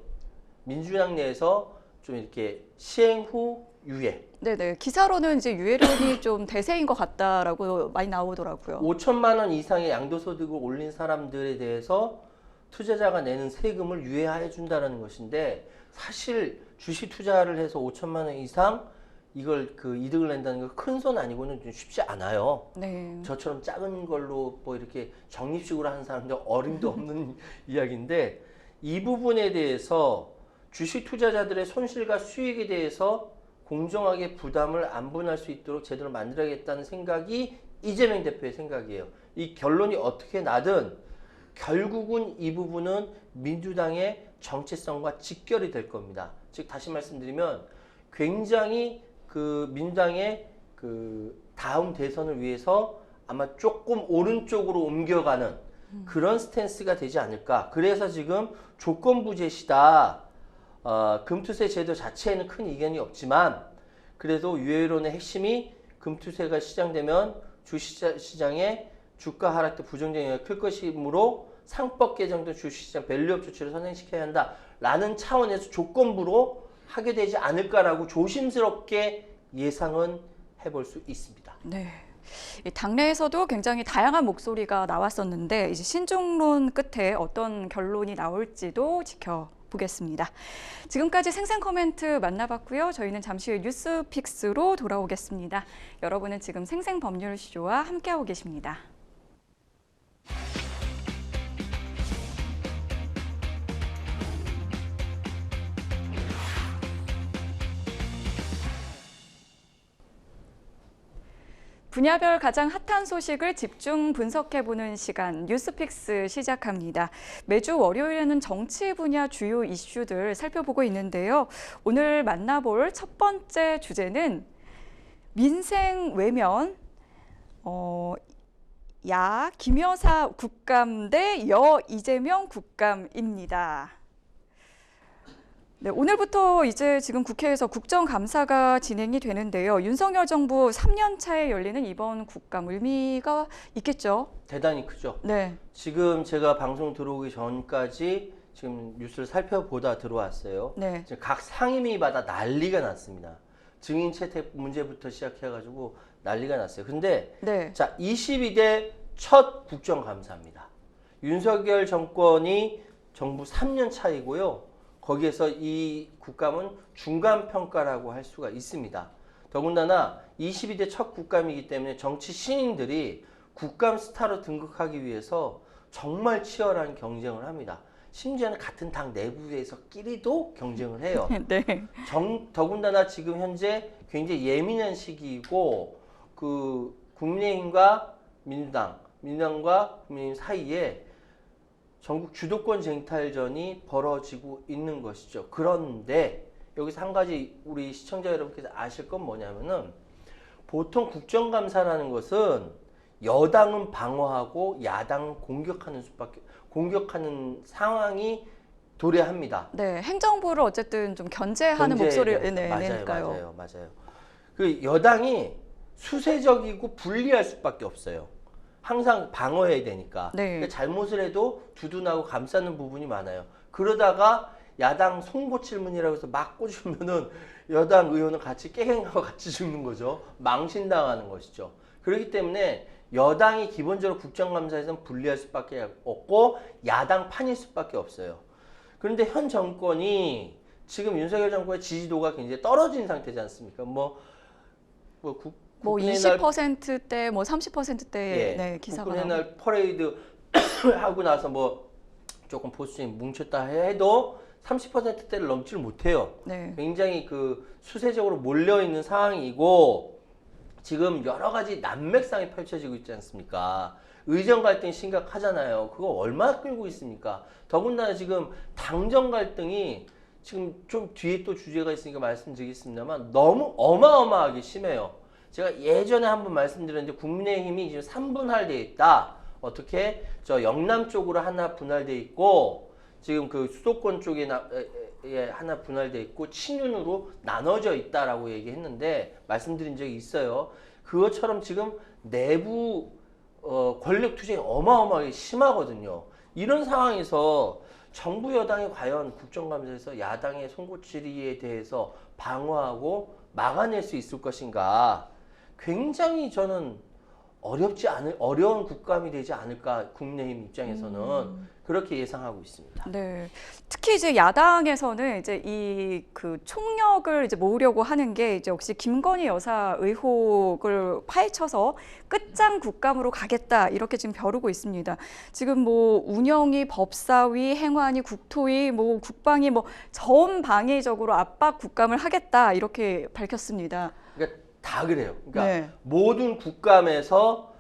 민주당 내에서 좀 이렇게 시행 후 유예. 네네. 기사로는 이제 유예론이 좀 대세인 것 같다라고 많이 나오더라고요. 5천만 원 이상의 양도소득을 올린 사람들에 대해서 투자자가 내는 세금을 유예해 준다는 것인데 사실 주식 투자를 해서 5천만 원 이상 이걸 이득을 낸다는 거 큰 손 아니고는 좀 쉽지 않아요. 네. 저처럼 작은 걸로 이렇게 적립식으로 하는 사람들 어림도 없는 이야기인데 이 부분에 대해서 주식 투자자들의 손실과 수익에 대해서 공정하게 부담을 안 분할 수 있도록 제대로 만들어야겠다는 생각이 이재명 대표의 생각이에요. 이 결론이 어떻게 나든 결국은 이 부분은 민주당의 정체성과 직결이 될 겁니다. 즉 다시 말씀드리면 굉장히 민주당의 다음 대선을 위해서 아마 조금 오른쪽으로 옮겨가는 그런 스탠스가 되지 않을까. 그래서 지금 조건부 제시다. 금투세 제도 자체에는 큰 이견이 없지만 그래도 유예론의 핵심이 금투세가 시작되면 주식시장의 주가 하락도 부정적 영향이 클 것이므로 상법 개정도 주식시장 밸류업 조치를 선행시켜야 한다라는 차원에서 조건부로 하게 되지 않을까라고 조심스럽게 예상은 해볼 수 있습니다. 네. 이 당내에서도 굉장히 다양한 목소리가 나왔었는데 이제 신중론 끝에 어떤 결론이 나올지도 지켜보겠습니다. 지금까지 생생 코멘트 만나봤고요. 저희는 잠시 후에 뉴스픽스로 돌아오겠습니다. 여러분은 지금 생생 법률 시조와 함께하고 계십니다. 분야별 가장 핫한 소식을 집중 분석해보는 시간 뉴스픽스 시작합니다. 매주 월요일에는 정치 분야 주요 이슈들 살펴보고 있는데요. 오늘 만나볼 첫 번째 주제는 민생 외면 야 김여사 국감 대 여 이재명 국감입니다. 네, 오늘부터 이제 지금 국회에서 국정감사가 진행이 되는데요. 윤석열 정부 3년 차에 열리는 이번 국감 의미가 있겠죠? 대단히 크죠. 네. 지금 제가 방송 들어오기 전까지 지금 뉴스를 살펴보다 들어왔어요. 네. 지금 각 상임위마다 난리가 났습니다. 증인 채택 문제부터 시작해가지고 난리가 났어요. 근데 네. 자, 22대 첫 국정감사입니다. 윤석열 정권이 정부 3년 차이고요. 거기에서 이 국감은 중간평가라고 할 수가 있습니다. 더군다나 22대 첫 국감이기 때문에 정치 신인들이 국감 스타로 등극하기 위해서 정말 치열한 경쟁을 합니다. 심지어는 같은 당 내부에서끼리도 경쟁을 해요. 네. 더군다나 지금 현재 굉장히 예민한 시기이고 그 국민의힘과 민주당과 국민의힘 사이에 전국 주도권 쟁탈전이 벌어지고 있는 것이죠. 그런데 여기서 한 가지 우리 시청자 여러분께서 아실 건 뭐냐면은 보통 국정감사라는 것은 여당은 방어하고 야당은 공격하는 상황이 도래합니다. 네, 행정부를 어쨌든 좀 견제하는 목소리를 내니까요. 맞아요. 그 여당이 수세적이고 불리할 수밖에 없어요. 항상 방어해야 되니까. 네. 근데 잘못을 해도 두둔하고 감싸는 부분이 많아요. 그러다가 야당 송고칠문이라고 해서 막 꽂으면은 여당 의원은 같이 깨갱하고 같이 죽는 거죠. 망신당하는 것이죠. 그렇기 때문에 여당이 기본적으로 국정감사에서는 불리할 수밖에 없고 야당 판일 수밖에 없어요. 그런데 현 정권이 지금 윤석열 정권의 지지도가 굉장히 떨어진 상태지 않습니까? 뭐 20%대, 뭐 30%대 네, 기사가 국군의 나오고. 날 퍼레이드 하고 나서 뭐 조금 보수층이 뭉쳤다 해도 30%대를 넘지를 못해요. 네. 굉장히 그 수세적으로 몰려 있는 상황이고 지금 여러 가지 난맥상이 펼쳐지고 있지 않습니까? 의정 갈등이 심각하잖아요. 그거 얼마나 끌고 있습니까? 더군다나 지금 당정 갈등이 지금 좀 뒤에 또 주제가 있으니까 말씀드리겠습니다만 너무 어마어마하게 심해요. 제가 예전에 한번 말씀드렸는데 국민의힘이 지금 3분할되어 있다. 어떻게? 저 영남 쪽으로 하나 분할되어 있고 지금 그 수도권 쪽에 하나 분할되어 있고 친윤으로 나눠져 있다라고 얘기했는데 말씀드린 적이 있어요. 그것처럼 지금 내부 권력 투쟁이 어마어마하게 심하거든요. 이런 상황에서 정부 여당이 과연 국정감사에서 야당의 송고치리에 대해서 방어하고 막아낼 수 있을 것인가? 굉장히 저는 어려운 국감이 되지 않을까 국민의힘 입장에서는 그렇게 예상하고 있습니다. 네. 특히 이제 야당에서는 이제 이 그 총력을 이제 모으려고 하는 게 이제 역시 김건희 여사 의혹을 파헤쳐서 끝장 국감으로 가겠다 이렇게 지금 벼르고 있습니다. 지금 뭐 운영위, 법사위, 행안위, 국토위, 뭐 국방위 뭐 전방위적으로 압박 국감을 하겠다 이렇게 밝혔습니다. 그러니까 다 그래요. 그러니까 네. 모든 국감에서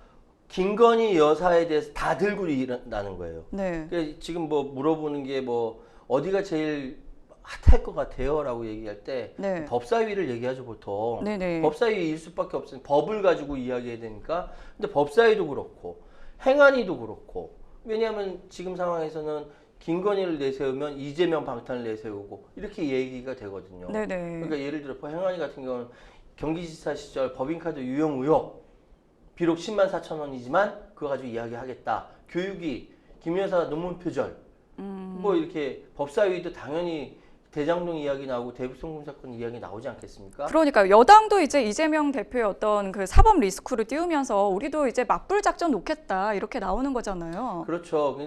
김건희 여사에 대해서 다 들고 일어나는 거예요. 네. 그러니까 지금 뭐 물어보는 게 뭐 어디가 제일 핫할 것 같아요? 라고 얘기할 때 네. 법사위를 얘기하죠 보통. 네네. 법사위일 수밖에 없어요. 법을 가지고 이야기해야 되니까. 근데 법사위도 그렇고 행안위도 그렇고 왜냐하면 지금 상황에서는 김건희를 내세우면 이재명 방탄을 내세우고 이렇게 얘기가 되거든요. 네네. 그러니까 예를 들어 행안위 같은 경우는 경기지사 시절 법인카드 유용 의혹 비록 10만 4천 원이지만 그거 가지고 이야기하겠다. 교육이 김 여사 논문 표절 뭐 이렇게 법사위도 당연히 대장동 이야기 나오고 대북송금 사건 이야기 나오지 않겠습니까? 그러니까 여당도 이제 이재명 대표의 어떤 그 사법 리스크를 띄우면서 우리도 이제 맞불 작전 놓겠다 이렇게 나오는 거잖아요. 그렇죠.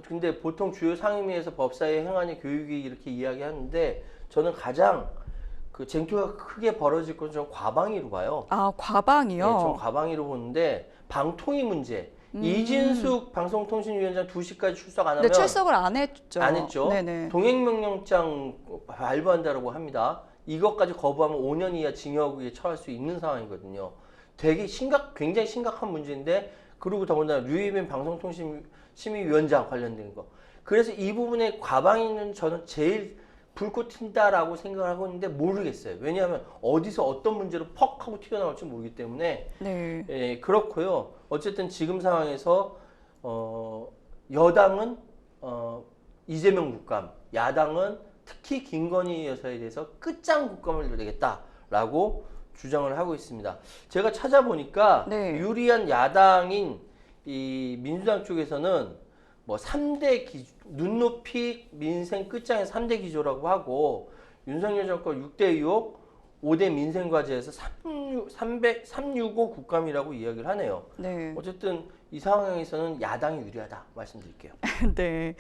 근데 보통 주요 상임위에서 법사위, 행안위, 교육위 이렇게 이야기하는데 저는 가장 그 쟁투가 크게 벌어질 건 좀 과방위로 봐요. 아, 과방이요? 네, 좀 과방위로 보는데 방통위 문제. 이진숙 방송통신위원장 2시까지 출석 안 하면 네, 출석을 안 했죠. 안 했죠. 네네. 동행명령장 발부한다라고 합니다. 이것까지 거부하면 5년 이하 징역에 처할 수 있는 상황이거든요. 굉장히 심각한 문제인데 그리고 더군다나 류이빈 방송통신심의위원장 관련된 거. 그래서 이 부분의 과방위는 저는 제일 불꽃 튄다라고 생각을 하고 있는데 모르겠어요. 왜냐하면 어디서 어떤 문제로 퍽 하고 튀어나올지 모르기 때문에 네. 예, 그렇고요. 어쨌든 지금 상황에서 여당은 이재명 국감, 야당은 특히 김건희 여사에 대해서 끝장 국감을 내겠다라고 주장을 하고 있습니다. 제가 찾아보니까 네. 유리한 야당인 이 민주당 쪽에서는 뭐 3대 눈높이 민생 끝장의 3대 기조라고 하고 윤석열 정권 6대 의혹, 5대 민생 과제에서 365 국감이라고 이야기를 하네요. 네. 어쨌든 이 상황에서는 야당이 유리하다 말씀드릴게요. 네.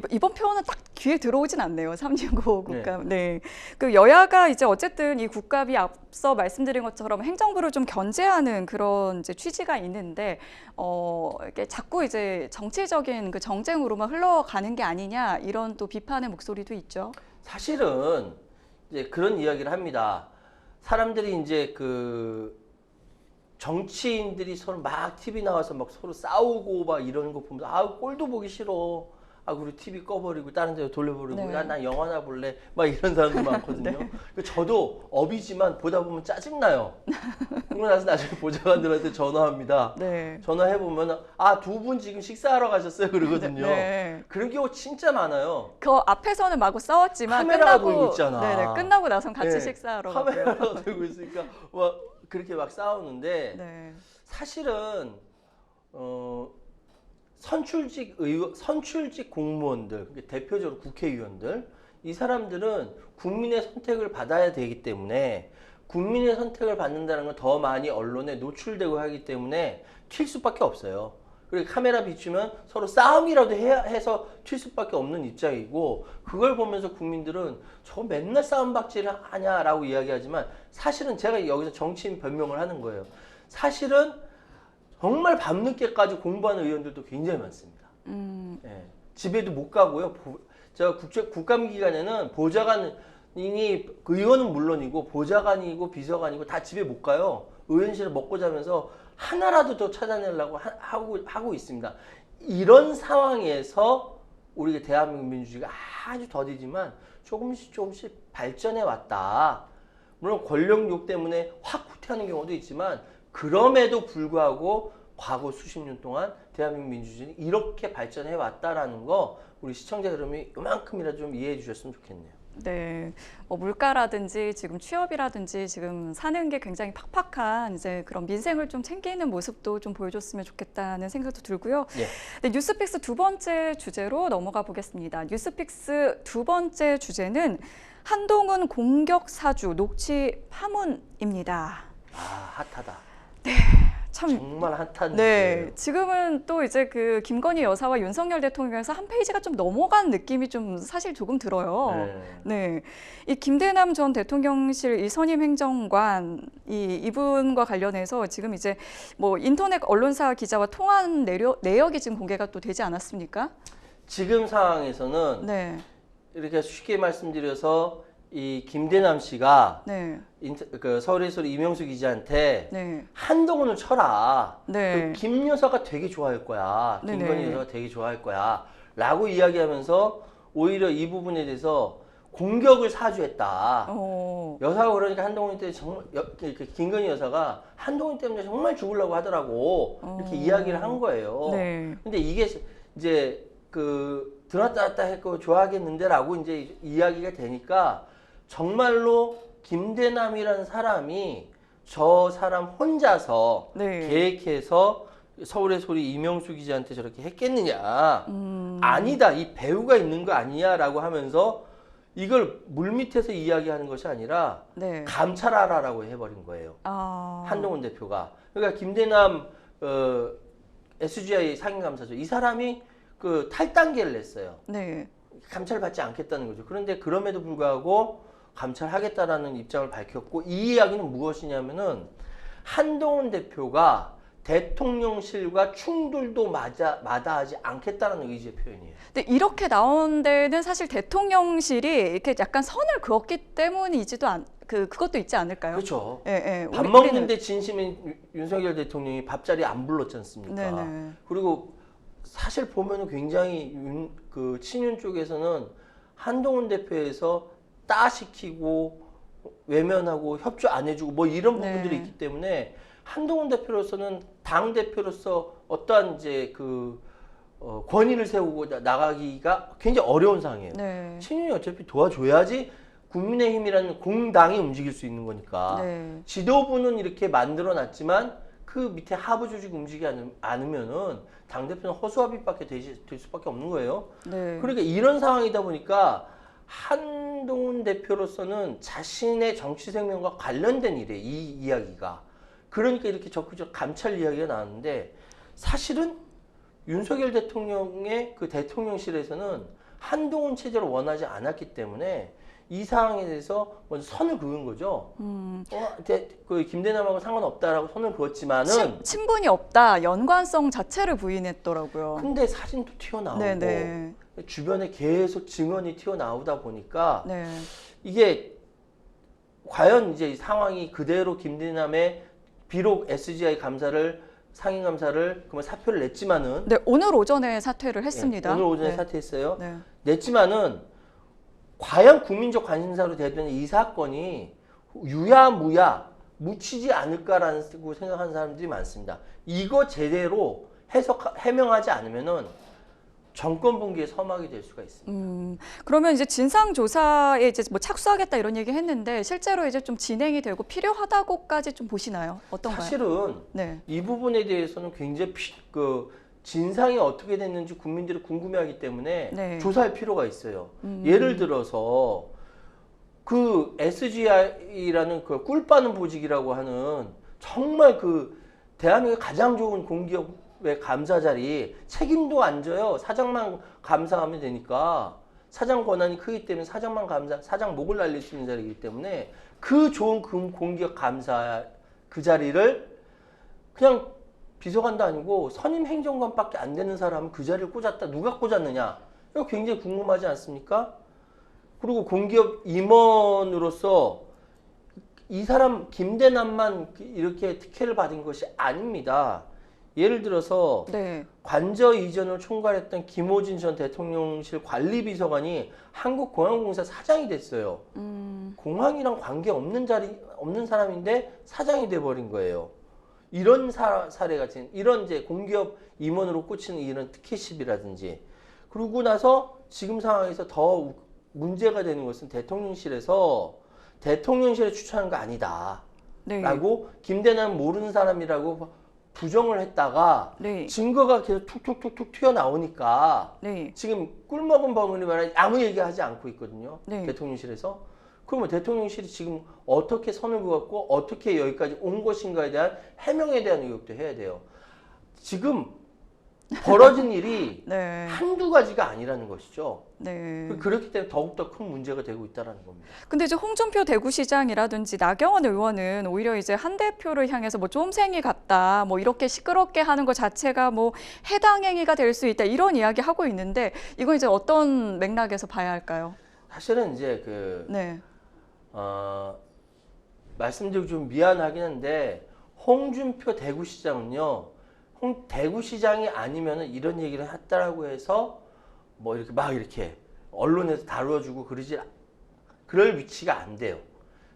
이번 표현은 딱 귀에 들어오진 않네요. 365 국감. 네. 그 여야가 이제 어쨌든 이 국감이 앞서 말씀드린 것처럼 행정부를 좀 견제하는 그런 이제 취지가 있는데, 이게 자꾸 이제 정치적인 그 정쟁으로만 흘러가는 게 아니냐 이런 또 비판의 목소리도 있죠. 사실은 이제 그런 이야기를 합니다. 사람들이 이제 그 정치인들이 서로 막 TV 나와서 막 서로 싸우고 막 이러는 거 보면서 아 꼴도 보기 싫어. 아 우리 TV 꺼버리고 다른 데로 돌려버리고 네. 야 나 영화나 볼래. 막 이런 사람들 많거든요. 네. 저도 업이지만 보다 보면 짜증나요. 그러고 나서 나중에 보좌관들한테 전화합니다. 네. 전화해 보면 아 두 분 지금 식사하러 가셨어요 그러거든요. 네. 그런 경우 진짜 많아요. 그 앞에서는 마구 싸웠지만 카메라가 돌고 끝나고 있잖아. 네네 끝나고 나선 같이 네, 식사하러 가고요. 카메라가 들고 있으니까 막 그렇게 막 싸우는데 네. 사실은 선출직 공무원들, 그러니까 대표적으로 국회의원들, 이 사람들은 국민의 선택을 받아야 되기 때문에 국민의 선택을 받는다는 건 더 많이 언론에 노출되고 하기 때문에 튈 수밖에 없어요. 그리고 카메라 비추면 서로 싸움이라도 해서 튈 수밖에 없는 입장이고 그걸 보면서 국민들은 저 맨날 싸움박질을 하냐라고 이야기하지만 사실은 제가 여기서 정치인 변명을 하는 거예요. 사실은 정말 밤늦게까지 공부하는 의원들도 굉장히 많습니다. 예, 집에도 못 가고요. 제가 국감 기간에는 보좌관이 의원은 물론이고 보좌관이고 비서관이고 다 집에 못 가요. 의원실을 먹고 자면서 하나라도 더 찾아내려고 하고 있습니다. 이런 상황에서 우리가 대한민국 민주주의가 아주 더디지만 조금씩 발전해 왔다. 물론 권력욕 때문에 확 후퇴하는 경우도 있지만 그럼에도 불구하고 과거 수십 년 동안 대한민국 민주주의는 이렇게 발전해 왔다라는 거 우리 시청자 여러분이 이만큼이라도 좀 이해해 주셨으면 좋겠네요. 네, 물가라든지 지금 취업이라든지 지금 사는 게 굉장히 팍팍한 이제 그런 민생을 좀 챙기는 모습도 좀 보여줬으면 좋겠다는 생각도 들고요. 예. 네, 뉴스픽스 두 번째 주제로 넘어가 보겠습니다. 뉴스픽스 두 번째 주제는 한동훈 공격 사주 녹취 파문입니다. 아 핫하다. 참 정말 핫한 네, 주제예요. 지금은 또 이제 그 김건희 여사와 윤석열 대통령에서 한 페이지가 좀 넘어간 느낌이 좀 사실 조금 들어요. 네, 이 김대남 전 대통령실 이 선임 행정관 이분과 관련해서 지금 이제 뭐 인터넷 언론사 기자와 통한 내역이 지금 공개가 또 되지 않았습니까? 지금 상황에서는 네, 이렇게 쉽게 말씀드려서 이 김대남 씨가 네, 그 서울의 소리 이명수 기자한테 네, 한동훈을 쳐라. 네. 김 여사가 되게 좋아할 거야. 네네. 김건희 여사가 되게 좋아할 거야. 라고 이야기하면서 오히려 이 부분에 대해서 공격을 사주했다. 여사가 그러니까 한동훈 때문에 정말 김건희 여사가 한동훈 때문에 정말 죽으려고 하더라고. 이렇게 이야기를 한 거예요. 네. 근데 이게 이제 그 들었다 놨다 했고 좋아하겠는데라고 이제 이야기가 되니까 정말로 김대남이라는 사람이 저 사람 혼자서 네. 계획해서 서울의 소리 이명수 기자한테 저렇게 했겠느냐. 아니다. 이 배우가 있는 거 아니냐라고 하면서 이걸 물밑에서 이야기하는 것이 아니라 네. 감찰하라라고 해버린 거예요. 아, 한동훈 대표가. 그러니까 김대남 SGI 상임감사죠. 이 사람이 그 탈당계를 냈어요. 네. 감찰받지 않겠다는 거죠. 그런데 그럼에도 불구하고 감찰하겠다라는 입장을 밝혔고 이 이야기는 무엇이냐면은 한동훈 대표가 대통령실과 충돌도 마다하지 않겠다는 의지의 표현이에요. 근데 이렇게 나온 데는 사실 대통령실이 이렇게 약간 선을 그었기 때문이지도 그것도 있지 않을까요? 그렇죠. 예, 예. 밥 먹는데 진심인 윤석열 대통령이 밥자리에 안 불렀지 않습니까? 네네. 그리고 사실 보면은 굉장히 그 친윤 쪽에서는 한동훈 대표에서 따시키고 외면하고 협조 안 해주고 뭐 이런 부분들이 네. 있기 때문에 한동훈 대표로서는 당 대표로서 어떠한 이제 권위를 세우고 나가기가 굉장히 어려운 상황이에요. 네. 친윤이 어차피 도와줘야지 국민의힘이라는 공당이 움직일 수 있는 거니까. 네. 지도부는 이렇게 만들어 놨지만 그 밑에 하부 조직 움직이지 않으면은 당대표는 허수아비밖에 될 수밖에 없는 거예요. 네. 그러니까 이런 상황이다 보니까 한동훈 대표로서는 자신의 정치 생명과 관련된 일에 이 이야기가. 그러니까 이렇게 적극적 감찰 이야기가 나왔는데 사실은 윤석열 대통령의 그 대통령실에서는 한동훈 체제를 원하지 않았기 때문에 이 상황에 대해서 먼저 선을 그은 거죠. 그 김대남하고 상관없다라고 선을 그었지만은 친분이 없다. 연관성 자체를 부인했더라고요. 근데 사진도 튀어나오고 네네. 주변에 계속 증언이 튀어나오다 보니까 네. 이게 과연 이제 이 상황이 그대로 김대남의 비록 SGI 감사를 상임 감사를 그러면 사표를 냈지만은 네, 오늘 오전에 사퇴를 했습니다. 오늘 오전에 네. 사퇴했어요. 네. 냈지만은 과연 국민적 관심사로 되던 이 사건이 유야무야 묻히지 않을까라는 생각하는 사람들이 많습니다. 이거 제대로 해명하지 않으면은 정권 붕괴의 서막이 될 수가 있습니다. 그러면 이제 진상 조사에 이제 뭐 착수하겠다 이런 얘기 했는데 실제로 이제 좀 진행이 되고 필요하다고까지 좀 보시나요? 어떤가요? 사실은 네. 이 부분에 대해서는 굉장히 진상이 어떻게 됐는지 국민들이 궁금해하기 때문에 네. 조사할 필요가 있어요. 예를 들어서 그 SGI라는 그 꿀 빠는 보직이라고 하는 정말 대한민국 가장 좋은 공기업의 감사 자리 책임도 안 져요. 사장만 감사하면 되니까 사장 권한이 크기 때문에 사장만 사장 목을 날릴 수 있는 자리이기 때문에 그 좋은 공기업 감사 그 자리를 그냥 비서관도 아니고 선임 행정관밖에 안 되는 사람은 그 자리를 꽂았다. 누가 꽂았느냐? 이거 굉장히 궁금하지 않습니까? 그리고 공기업 임원으로서 이 사람 김대남만 이렇게 특혜를 받은 것이 아닙니다. 예를 들어서 네. 관저 이전을 총괄했던 김호진 전 대통령실 관리비서관이 한국공항공사 사장이 됐어요. 공항이랑 관계 없는 사람인데 사장이 돼버린 거예요. 이런 사례가 이런 이제 공기업 임원으로 꽂히는 이런 특혜십이라든지 그러고 나서 지금 상황에서 더 문제가 되는 것은 대통령실에 추천한 거 아니다. 네. 라고 김대남 모르는 사람이라고 부정을 했다가 네. 증거가 계속 툭툭툭툭 튀어나오니까 네. 지금 꿀먹은 버무리 말에 아무 얘기하지 않고 있거든요. 네. 대통령실에서. 그러면 대통령실이 지금 어떻게 선을 그었고 어떻게 여기까지 온 것인가에 대한 해명에 대한 의혹도 해야 돼요. 지금 벌어진 일이 네. 한두 가지가 아니라는 것이죠. 네. 그렇기 때문에 더욱더 큰 문제가 되고 있다는 겁니다. 근데 이제 홍준표 대구시장이라든지 나경원 의원은 오히려 이제 한 대표를 향해서 뭐 쫌생이 같다, 뭐 이렇게 시끄럽게 하는 것 자체가 뭐 해당 행위가 될 수 있다 이런 이야기 하고 있는데 이건 이제 어떤 맥락에서 봐야 할까요? 사실은 이제 네. 말씀드리고 좀 미안하긴 한데 홍준표 대구시장은요. 대구시장이 아니면은 이런 얘기를 했다라고 해서 뭐 이렇게 막 이렇게 언론에서 다뤄주고 그럴 위치가 안 돼요.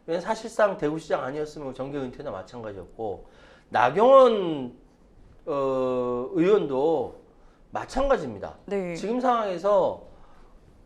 왜냐면 사실상 대구시장 아니었으면 정계 은퇴나 마찬가지였고 나경원 의원도 마찬가지입니다. 네. 지금 상황에서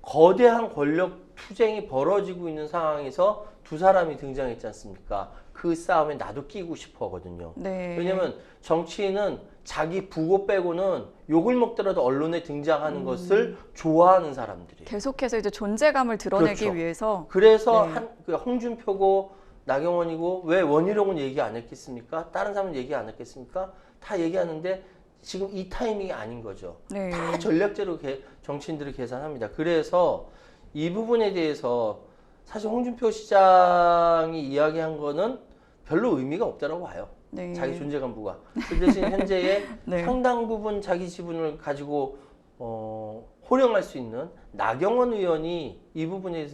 거대한 권력 투쟁이 벌어지고 있는 상황에서 두 사람이 등장했지 않습니까? 그 싸움에 나도 끼고 싶어 하거든요. 네. 왜냐면 정치인은 자기 부고 빼고는 욕을 먹더라도 언론에 등장하는 것을 좋아하는 사람들이에요. 계속해서 이제 존재감을 드러내기 그렇죠. 위해서 그래서 네. 홍준표고 나경원이고 왜 원희룡은 얘기 안 했겠습니까? 다른 사람은 얘기 안 했겠습니까? 다 얘기하는데 지금 이 타이밍이 아닌 거죠. 네. 다 전략적으로 정치인들이 계산합니다. 그래서 이 부분에 대해서 사실 홍준표 시장이 이야기한 거는 별로 의미가 없다라고 봐요. 네. 자기 존재감 부과. 그 대신 현재의 네. 상당 부분 자기 지분을 가지고 호령할 수 있는 나경원 의원이 이 부분에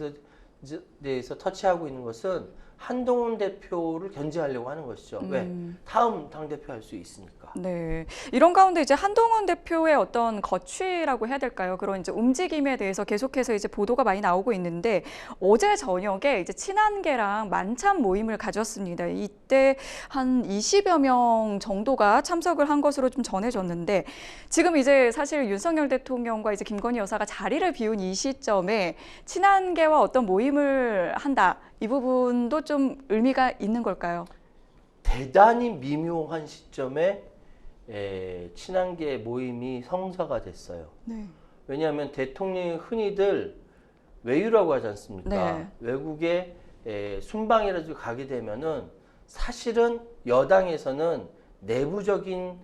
대해서 터치하고 있는 것은 한동훈 대표를 견제하려고 하는 것이죠. 왜? 다음 당대표 할 수 있으니까. 네. 이런 가운데 이제 한동훈 대표의 어떤 거취라고 해야 될까요? 그런 이제 움직임에 대해서 계속해서 이제 보도가 많이 나오고 있는데 어제 저녁에 이제 친한계랑 만찬 모임을 가졌습니다. 이때 한 20여 명 정도가 참석을 한 것으로 좀 전해졌는데 지금 이제 사실 윤석열 대통령과 이제 김건희 여사가 자리를 비운 이 시점에 친한계와 어떤 모임을 한다. 이 부분도 좀 의미가 있는 걸까요? 대단히 미묘한 시점에 친한계 모임이 성사가 됐어요. 네. 왜냐하면 대통령이 흔히들 외유라고 하지 않습니까? 네. 외국에 순방이라도 가게 되면은 사실은 여당에서는 내부적인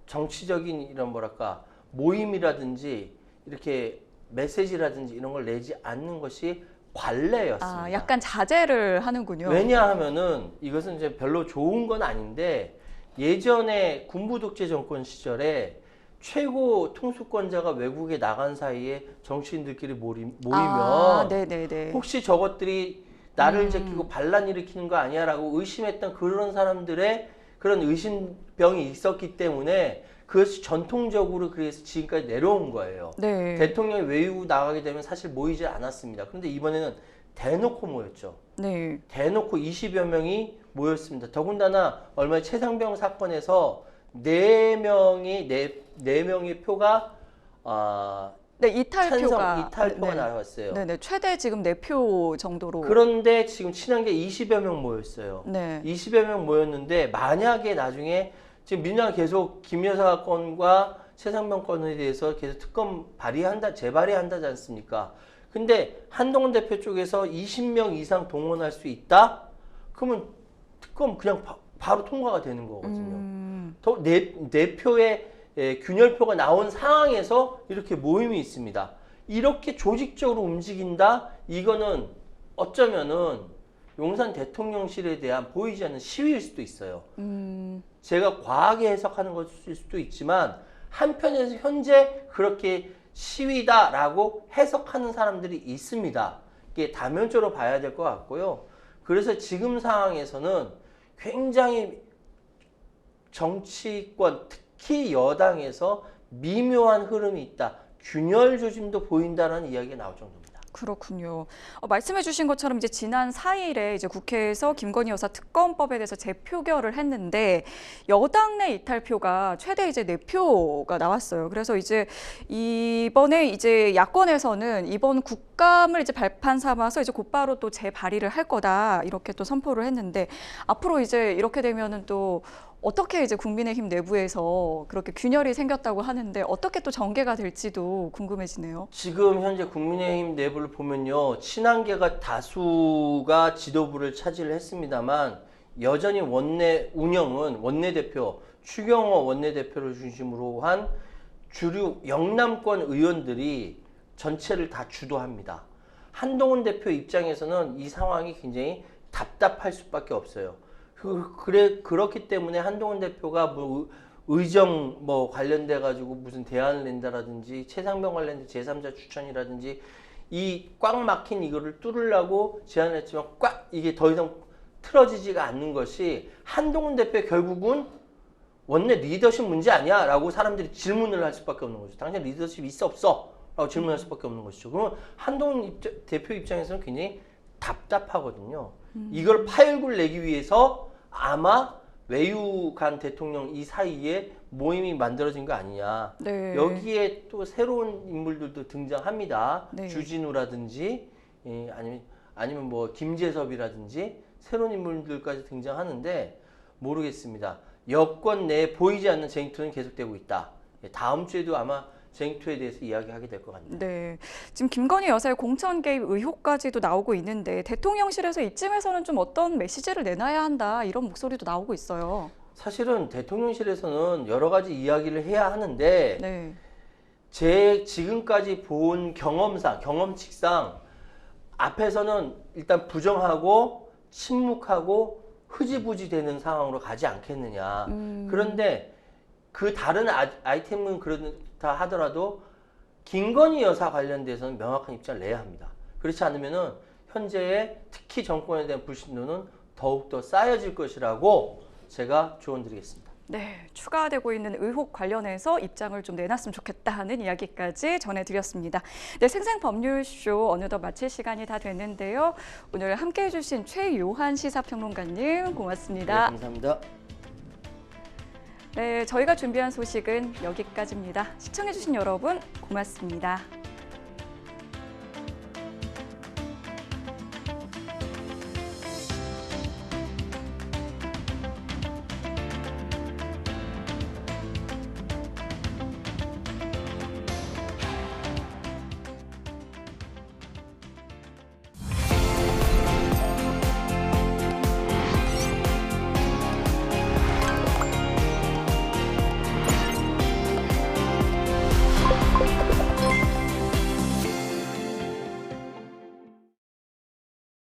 정치적인 이런 뭐랄까 모임이라든지 이렇게 메시지라든지 이런 걸 내지 않는 것이 관례였습니다. 약간 자제를 하는군요. 왜냐하면은 이것은 이제 별로 좋은 건 아닌데 예전에 군부 독재 정권 시절에 최고 통수권자가 외국에 나간 사이에 정치인들끼리 모이면 네네네. 혹시 저것들이 나를 제끼고 반란 일으키는 거 아니야라고 의심했던 그런 사람들의 그런 의심병이 있었기 때문에 그것이 전통적으로 그래서 지금까지 내려온 거예요. 네. 대통령이 외국 나가게 되면 사실 모이지 않았습니다. 그런데 이번에는 대놓고 모였죠. 네. 대놓고 20여 명이 모였습니다. 더군다나 얼마 전 최상병 사건에서 4명의 표가 네, 이탈표가 이탈표가 네. 나왔어요. 네네. 최대 지금 4표 정도로. 그런데 지금 친한계 20여 명 모였어요. 네. 20여 명 모였는데 만약에 나중에 지금 민주당이 계속 김 여사 건과 최상병 건에 대해서 계속 특검 재발의한다지 않습니까? 근데 한동훈 대표 쪽에서 20명 이상 동원할 수 있다? 그러면 특검 그냥 바로 통과가 되는 거거든요. 네 표의 균열표가 나온 상황에서 이렇게 모임이 있습니다. 이렇게 조직적으로 움직인다? 이거는 어쩌면은 용산 대통령실에 대한 보이지 않는 시위일 수도 있어요. 제가 과하게 해석하는 것일 수도 있지만 한편에서 현재 그렇게 시위다라고 해석하는 사람들이 있습니다. 이게 다면적으로 봐야 될 것 같고요. 그래서 지금 상황에서는 굉장히 정치권, 특히 여당에서 미묘한 흐름이 있다. 균열 조짐도 보인다는 이야기가 나올 정도입니다. 그렇군요. 말씀해 주신 것처럼 이제 지난 4일에 이제 국회에서 김건희 여사 특검법에 대해서 재표결을 했는데 여당 내 이탈표가 최대 이제 4표가 나왔어요. 그래서 이제 이번에 이제 야권에서는 이번 국감을 이제 발판 삼아서 이제 곧바로 또 재발의를 할 거다 이렇게 또 선포를 했는데 앞으로 이제 이렇게 되면은 또 어떻게 이제 국민의힘 내부에서 그렇게 균열이 생겼다고 하는데 어떻게 또 전개가 될지도 궁금해지네요. 지금 현재 국민의힘 내부를 보면요. 친한계가 다수가 지도부를 차지를 했습니다만 여전히 원내대표, 추경호 원내대표를 중심으로 한 주류 영남권 의원들이 전체를 다 주도합니다. 한동훈 대표 입장에서는 이 상황이 굉장히 답답할 수밖에 없어요. 그렇기 때문에 한동훈 대표가 뭐 의정 뭐 관련돼 가지고 무슨 대안을 낸다라든지 최상병 관련된 제3자 추천이라든지 이 꽉 막힌 이거를 뚫으려고 제안을 했지만 꽉 이게 더 이상 틀어지지가 않는 것이 한동훈 대표 결국은 원내 리더십 문제 아니야? 라고 사람들이 질문을 할 수밖에 없는 거죠. 당신 리더십 있어 없어? 라고 질문할 수밖에 없는 것이죠. 그러면 한동훈 대표 입장에서는 굉장히 답답하거든요. 이걸 파열구를 내기 위해서 아마 외유 간 대통령 이 사이에 모임이 만들어진 거 아니냐. 네. 여기에 또 새로운 인물들도 등장합니다. 네. 주진우라든지 아니면 뭐 김재섭이라든지 새로운 인물들까지 등장하는데 모르겠습니다. 여권 내에 보이지 않는 쟁투는 계속되고 있다. 다음 주에도 아마 쟁투에 대해서 이야기하게 될 것 같네요. 네, 지금 김건희 여사의 공천 개입 의혹까지도 나오고 있는데 대통령실에서 이쯤에서는 좀 어떤 메시지를 내놔야 한다 이런 목소리도 나오고 있어요. 사실은 대통령실에서는 여러 가지 이야기를 해야 하는데 네, 제 지금까지 본 경험칙상 앞에서는 일단 부정하고 침묵하고 흐지부지 되는 상황으로 가지 않겠느냐. 그런데 그 다른 아이템은 그렇다 하더라도 김건희 여사 관련돼서는 명확한 입장을 내야 합니다. 그렇지 않으면은 현재의 특히 정권에 대한 불신도는 더욱더 쌓여질 것이라고 제가 조언드리겠습니다. 네, 추가되고 있는 의혹 관련해서 입장을 좀 내놨으면 좋겠다 하는 이야기까지 전해드렸습니다. 네, 생생법률쇼 어느덧 마칠 시간이 다 됐는데요. 오늘 함께해 주신 최요한 시사평론가님 고맙습니다. 네, 감사합니다. 네, 저희가 준비한 소식은 여기까지입니다. 시청해 주신 여러분 고맙습니다.